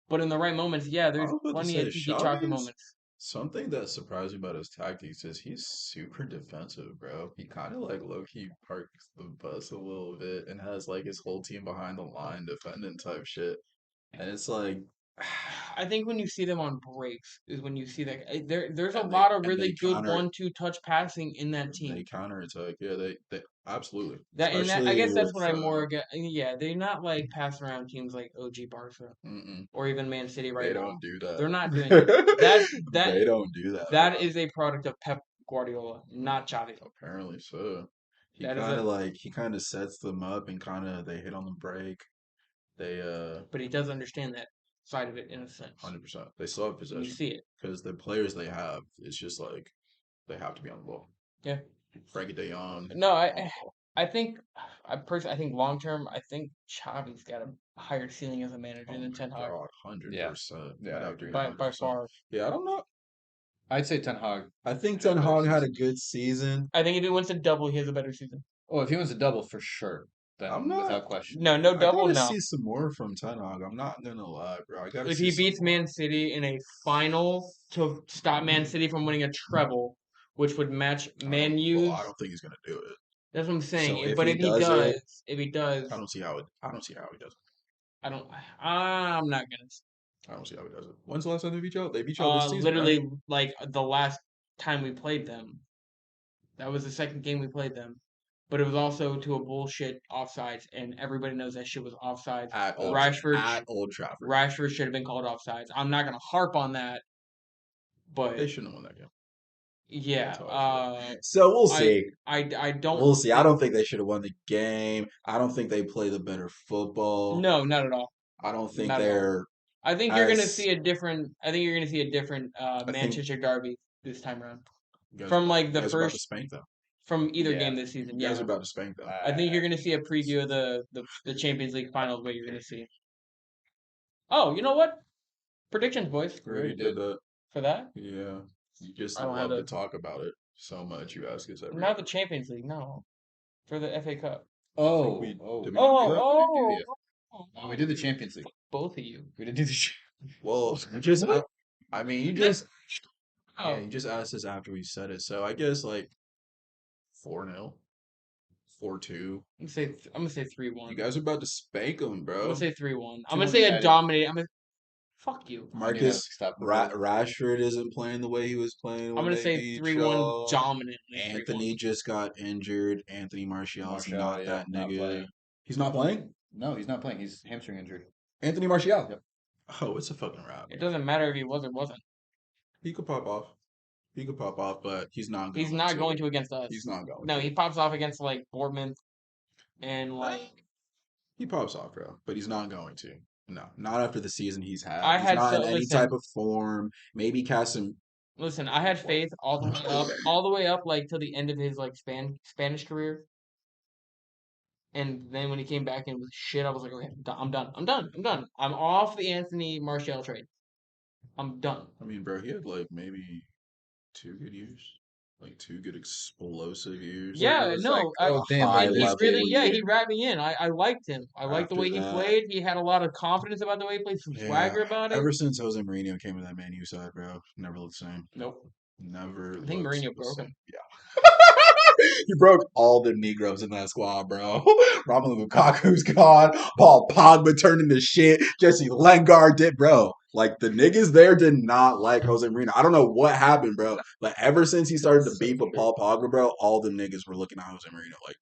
But in the right moments, yeah, there's plenty of tiki-taka moments. Something that surprised me about his tactics is he's super defensive, bro. He kind of like low key parks the bus a little bit and has like his whole team behind the line defending type shit. And it's like, I think when you see them on breaks is when you see that there's a and lot of they really good counter 1-2 touch passing in that they team. counterattack. Yeah, they absolutely. I Especially guess that's with what I'm more against. Yeah, they're not like passing around teams like OG Barca mm-mm, or even Man City they right now. don't do that. They're not doing that. That They don't do that, that bro. is a product of Pep Guardiola, not Xavi. Apparently so. That is a He kind of sets them up and kind of they hit on the break. They but he does understand that side of it in a sense. 100%. They still have You possession see it. because the players they have, it's just like they have to be on the ball. Yeah. Frankie De Jong No, on the ball. I think I think long term, I think Xavi's got a higher ceiling as a manager Oh than my Ten Hag God, Yeah. 100%. Yeah, I'd I have to agree. agree by 100%. far. Yeah, I don't know. I'd say Ten Hag I think had a Ten better Hag had a season. good season. I think if he wins a double, he has a better season. Oh, if he wins a double for sure, I'm then not. without question. No I double, gotta no. see some more from Ten Hag. I'm not gonna lie, bro. I gotta If see he some beats more. Man City in a final to stop Man City from winning a treble, which would match Man U's. I don't think he's gonna do it. That's what I'm saying. So if But he does it, if he does, I don't see how it. I don't see how he does it. I don't. I'm not gonna. I don't see how he does it. When's the last time they beat y'all? They beat y'all this season, right? Literally, like the last time we played them, that was the second game we played them. But it was also to a bullshit offsides, and everybody knows that shit was offsides. At Old Trafford. Rashford should have been called offsides. I'm not gonna harp on that, but They shouldn't have won that game. yeah. That's how I feel. So we'll see. I don't. We'll see. I don't think they should have won the game. I don't think they play the better football. No, not at all. I don't think Not at all. they're I think you're gonna as. see a different. I think you're gonna see a different I think Manchester derby this time around. you From like you the guys are about to first spank them. from either Yeah. game this season. You guys Yeah. are about to spank them. I think you're gonna see a preview of the Champions League finals. What you're gonna see. Oh, you know what? Predictions, boys. We already did that. For that, Yeah. You just I don't have love to the talk about it so much. You ask us every not the Champions League. No, for the FA Cup. Oh, we- oh, did we we not do that? Oh, did Oh, we did the Champions League. both of you. We didn't do the. Well, you just. I mean, you just. Oh, Yeah, you just asked us after we said it. So I guess like 4-0, 4-2. I'm gonna say 3-1. You guys are about to spank them, I'm bro. gonna say 3-1. I'm Two gonna more say a added. dominating. Fuck you. I knew that was Marcus stopping goal. Rashford isn't playing the way he was playing I'm when gonna they say beat 3-1 y'all. dominantly. 3-1. Anthony just got injured. Anthony Martial's Martial, not yeah, that not nigga. playing. He's not playing? No, he's not playing. He's hamstring injured. Anthony Martial. Yep. Oh, it's a fucking wrap. It doesn't matter if he was or wasn't. He could pop off. He could pop off, but he's not going He's not to. going to against us. He's not going No, to. he pops off against like Bournemouth and like He pops off, bro, but he's not going to. No, not after the season he's had. I He's had not so in any listen, type of form. Maybe cast him. listen, I had faith all the way up like till the end of his like Spanish career. And then when he came back and was shit, I was like, okay, I'm done. I'm done. I'm done. I'm off the Anthony Martial trade. I'm done. I mean, bro, he had like maybe 2 good years. Like 2 good explosive years. Yeah, Like, it was no, like a high and he's level really, year. he wrapped me in. I liked him. I liked the After way he that, played. He had a lot of confidence about the way he played, some yeah. swagger about it. Ever since Jose Mourinho came to that Man U side, bro, never looked the same. Nope. Never. I think looked Mourinho the broke same. him. Yeah. He broke all the Negroes in that squad, bro. Romelu Lukaku's gone. Paul Pogba turned into shit. Jesse Lingard did, bro. Like, the niggas there did not like Jose Mourinho. I don't know what happened, bro. But ever since he started to beef with Paul Pogba, bro, all the niggas were looking at Jose Mourinho like,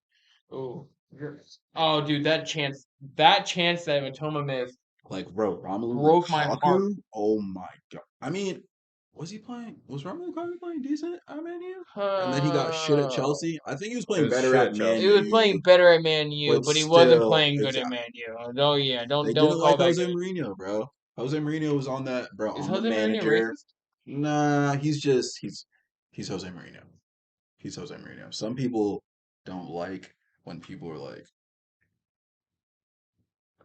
Oh, dude, that chance that Matoma missed like, bro, Romelu broke my heart. Lukaku? Oh my god. I mean, was Romelu Lukaku playing decent at Man U? And then he got shit at Chelsea. I think he was playing was better shit at at Man He U. was playing better at Man U, but he wasn't still, playing good at exactly. Man U. Oh yeah, They don't didn't call like that Jose good. Mourinho, bro. Jose Mourinho was on that, bro. Is I'm the Jose Mourinho manager. racist? Nah, he's Jose Mourinho. He's Jose Mourinho. Some people don't like when people are like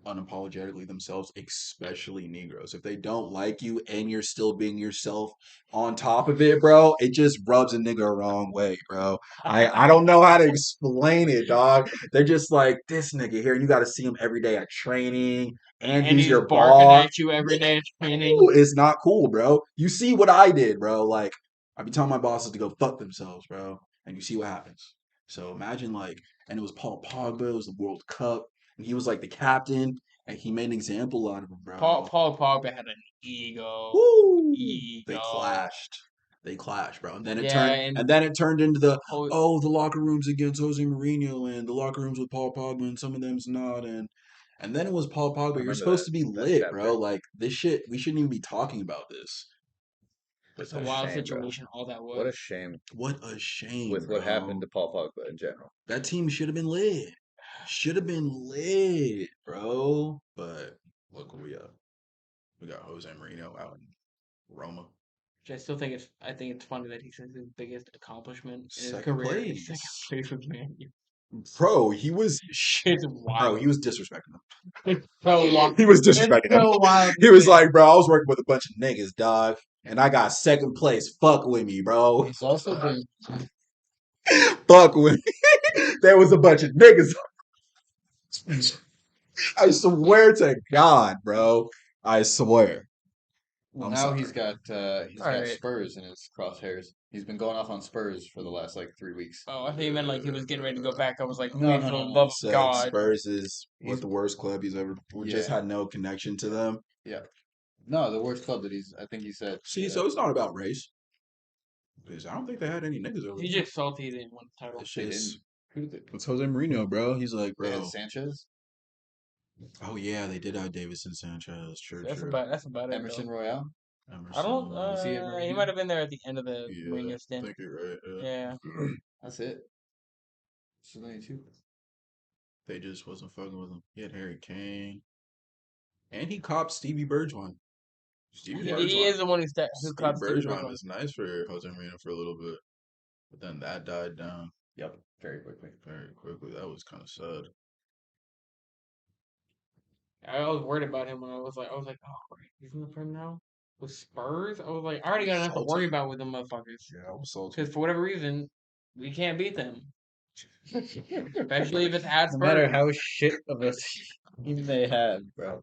unapologetically themselves, especially Negroes. If they don't like you and you're still being yourself on top of it, bro, it just rubs a nigga the wrong way, bro. I don't know how to explain it, dog. They're just like this nigga here, and you got to see him every day at training, and he's he's your barking boss. at you every day at training. Ooh, it's not cool, bro. You see what I did, bro. Like, I be telling my bosses to go fuck themselves, bro. And you see what happens. So imagine like, and it was Paul Pogba, it was the World Cup, and he was like the captain, and he made an example out of him, bro. Paul Pogba had an ego. Woo! They Ego. clashed. They clashed, bro. And then it Yeah, turned and and then it turned into the Ho- the locker rooms against Jose Mourinho and the locker rooms with Paul Pogba and some of them's not and then it was Paul I Pogba. You're remember supposed that to be that lit, chapter. bro. Like this shit, we shouldn't even be talking about this. it's What a a wild shame, bro. situation. All that What a was. shame What a shame, with what happened bro. to Paul Pogba in general. That team should have been lit. Should have been lit, bro. But look where we at. We got Jose Mourinho out in Roma. Which I still think it's. I think it's funny that he says his biggest accomplishment in his Second career is second place. place with Man U. Bro, he was It's bro, wild. he was disrespecting him. It's so wild. He was It's disrespecting him. so wild. He was like, bro, I was working with a bunch of niggas, dog, and I got second place. Fuck with me, bro. He's also been Fuck with me. There was a bunch of niggas. I swear to God, bro. I swear. well, I'm now sorry. he's got All right. Spurs in his crosshairs. He's been going off on Spurs for the last like 3 weeks. Oh, I think he meant like he was getting ready to go back. I was like, No, please, no, for the no, no. love of Said God. Spurs is He's- the worst club he's ever. We just Yeah. had no connection to them. Yeah. No, the worst club that I think he said. See, so it's not about race. Because I don't think they had any niggas over He's there. just salty he didn't win the title. It's They just didn't. Who did they? it's Jose Mourinho, bro. He's like, They had bro. Sanchez, Oh yeah, they did have Davison Sanchez. True, That's true. about it. Emerson Though. Royale. I don't. Emerson. Was he at He Mourinho? might have been there at the end of the Yeah, Mourinho I stint. think you're right. Yeah. That's it. So only two. They just wasn't fucking with him. He had Harry Kane, and he copped Stevie Bergwijn. Stevie He Bergwijn. is the one who Steve caught Steve Bergwijn Bergwijn. was nice for Jose Mourinho for a little bit, but then that died down Yep. Very quickly. very quickly. That was kind of sad. I was worried about him when I was like, oh, right, he's in the Prem now with Spurs. I was like, I already got enough to worry Salty. about with them motherfuckers. Yeah, I was salty. Because for whatever reason, we can't beat them. Especially if it's at No Spurs. matter how shit of a team they had, bro.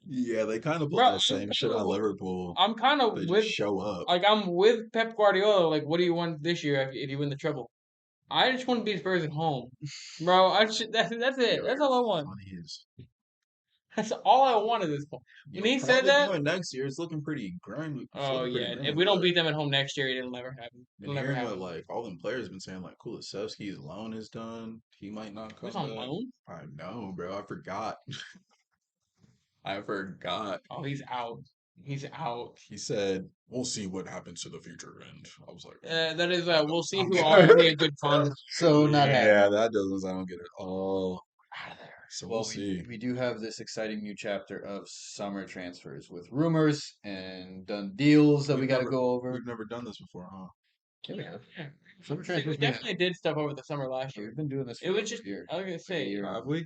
Yeah, they kind of put Bro, that same shit on Liverpool. I'm kind of They with just show up. like I'm with Pep Guardiola. Like, what do you want this year if you win the treble? I just want to beat Spurs at home, bro. That's it. That's all I want. Funny is, That's all I want at this point. When he said that, doing next year, it's looking pretty grimy. It's oh looking pretty yeah, grim, if we don't but beat them at home next year, it'll never happen. been It'll never hearing happen. what like all them players been saying, like Kulusevski's loan is done. He might not come Who's on back. loan? I know, bro. I forgot. I forgot. Oh, he's out. He's out. He said, "We'll see what happens to the future." And I was like, That is. that We'll see doesn't who sound offers me a good. good fund. So not happening. Yeah, that doesn't sound good at all. Out of there. So Well, we'll see. we do have this exciting new chapter of summer transfers with rumors and done deals that we got to go over. We've never done this before, huh? Yeah, we have. Yeah. Summer We transfers. definitely did stuff over the summer last year. We've been doing this. It was just. a year. I was gonna say, year. Have we?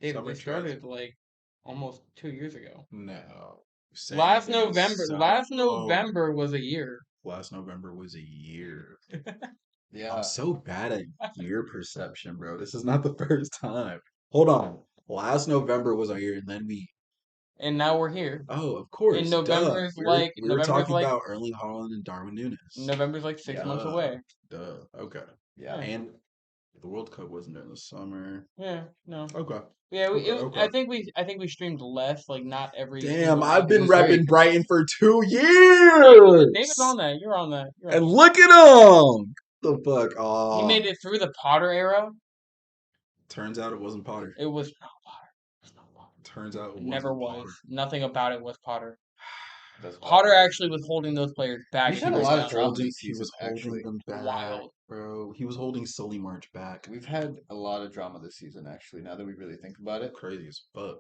David, Summer we started like almost 2 years ago. No. Last Saying November. some- Last Oh, November was a year. last November was a year. Yeah. I'm so bad at year perception, bro. This is not the first time. Hold on. Last November was our year, and then we. And now we're here. Oh, of course. In duh. November's We like were November's talking like about Erling Haaland and Darwin Nunes. November's like 6 months Duh. away. Duh. Okay. Yeah. Yeah. And the World Cup wasn't during the summer. Yeah, no. Okay. Yeah, Okay. I think we streamed less, like not every. Damn, single I've week. been It was very repping Brighton for 2 years. David's on that. You're on that. You're And on look at him. The fuck? that. Oh. He made it through the Potter era. Turns out it wasn't Potter. It was not Potter. It was not Potter. Turns out It it never wasn't was. Potter. Nothing about it was Potter. That's Potter wild. actually was holding those players back. We've He had a was lot of not. drama Holding, this he was season, actually. holding them back, Wild. bro. He was holding Sully March back. We've had a lot of drama this season, actually. Now that we really think about it, Crazy as fuck.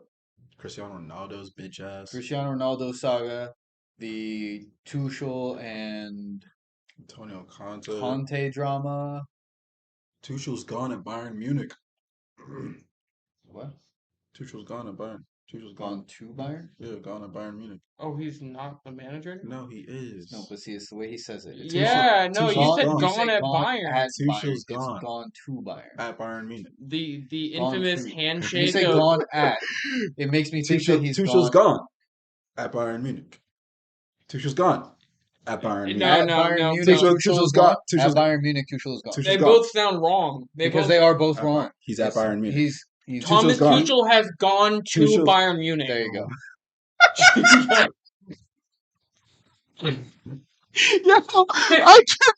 Cristiano Ronaldo's bitch ass. Cristiano Ronaldo saga, the Tuchel and Antonio Conte. Conte drama. Tuchel's gone at Bayern Munich. What? Tuchel's gone at Bayern. Tuchel's Gone gone. to Bayern? Yeah, gone at Bayern Munich. Oh, he's not the manager anymore? No, he is. No, but see, it's the way he says it. It's Yeah, no, you Tuchel's said gone. gone at gone Bayern. at Tuchel's Bayern. gone. It's gone to Bayern. At Bayern Munich. The Gone infamous to. When you handshake say of gone at, it makes me think that he's Tuchel's gone gone at Bayern Munich. Tuchel's gone at Bayern Munich. No, at no, Bayern no, Munich. no. Tuchel is gone. At Tuchel's- Bayern Munich, Tuchel is gone. Tuchel's They gone. both sound wrong. Because they are both At wrong. Bayern. He's at It's- Bayern Munich. He's Thomas Tuchel's gone. Tuchel has gone to Tuchel's- Bayern Munich. there you go. Yeah, I can't.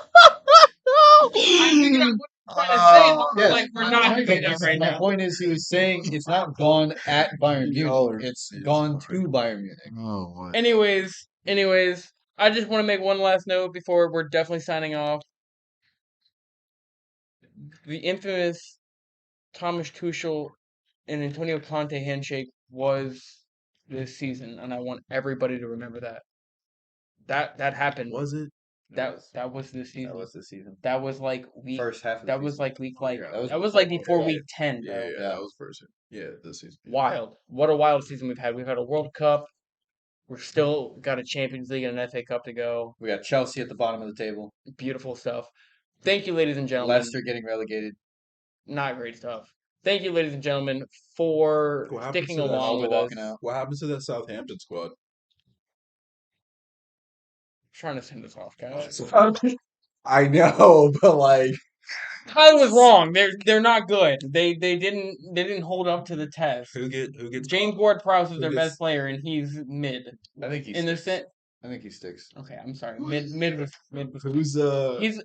I figured out what you're trying to say, but Yeah, like we're not doing that right my now. point is, he was saying it's not gone at Bayern Y'all are- Munich. It's gone to Bayern Munich. Oh, what? Anyways, I just want to make one last note before we're definitely signing off. The infamous Thomas Tuchel and Antonio Conte handshake was this season, and I want everybody to remember that. That happened. Was it? That was this season. That was the season. That was like week. First half of the That was season. like week like. Yeah, That was like before yeah. week 10. Yeah, bro. yeah, that was first. Yeah, this season. Wild. What a wild season we've had. We've had a World Cup. We're still got a Champions League and an FA Cup to go. We got Chelsea at the bottom of the table. Beautiful stuff. Thank you, ladies and gentlemen. Leicester getting relegated. Not great stuff. Thank you, ladies and gentlemen, for What happened sticking to that? along with us. Walking out. What happens to that Southampton squad? Trying to send us off, guys. I know, but like, Kyle was wrong. They're not good. They didn't hold up to the test. who gets James Ward-Prowse is Who their gets- best player, and he's mid. I think he In the sticks. sen- I think he sticks. Okay, I'm sorry. Mid was. Who's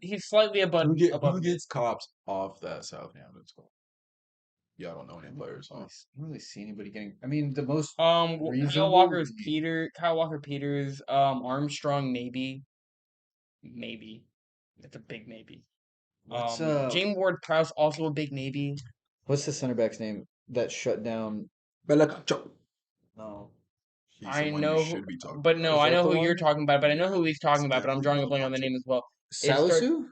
He's slightly above. who above mid. gets cops off that Southampton squad? Y'all don't know any players, I huh? don't really see anybody getting. I mean, the most. Kyle Reasonable Walker is would Kyle Walker Peters. Armstrong maybe. It's a big maybe. What's James Ward-Prowse also a big maybe. What's the center back's name that shut down? Belacacho. No. He's I the one know you who- should be talking But about. no, Is I that know the who you're one? talking about, but I know who he's talking about, but I'm drawing a blank on the name as well. Salisu?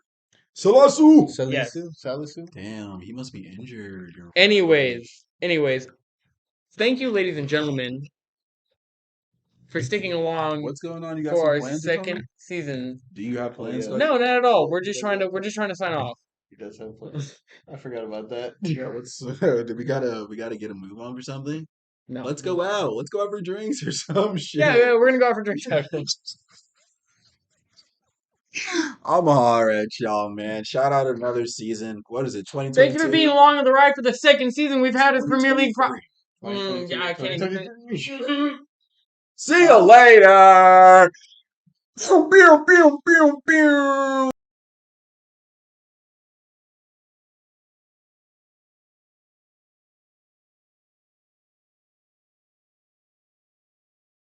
Salasu! Yes. Salisu? Damn, he must be injured. Anyways, thank you, ladies and gentlemen, for sticking along What's going on? You got for some our plans? second season. Do you have plans? yeah. Doug? No, not at all. We're just trying to sign off. He does have plans. I forgot about that. Yeah, what's we gotta get a move on or something? No. Let's go out. Let's go out for drinks or some shit. Yeah, we're gonna go out for drinks after. I'm alright, y'all, man. Shout out another season. What is it, 2022? Thank you for being along on the ride for the second season we've had as Premier League. Yeah, I can't even. See you later. Pew, pew, pew, pew, pew.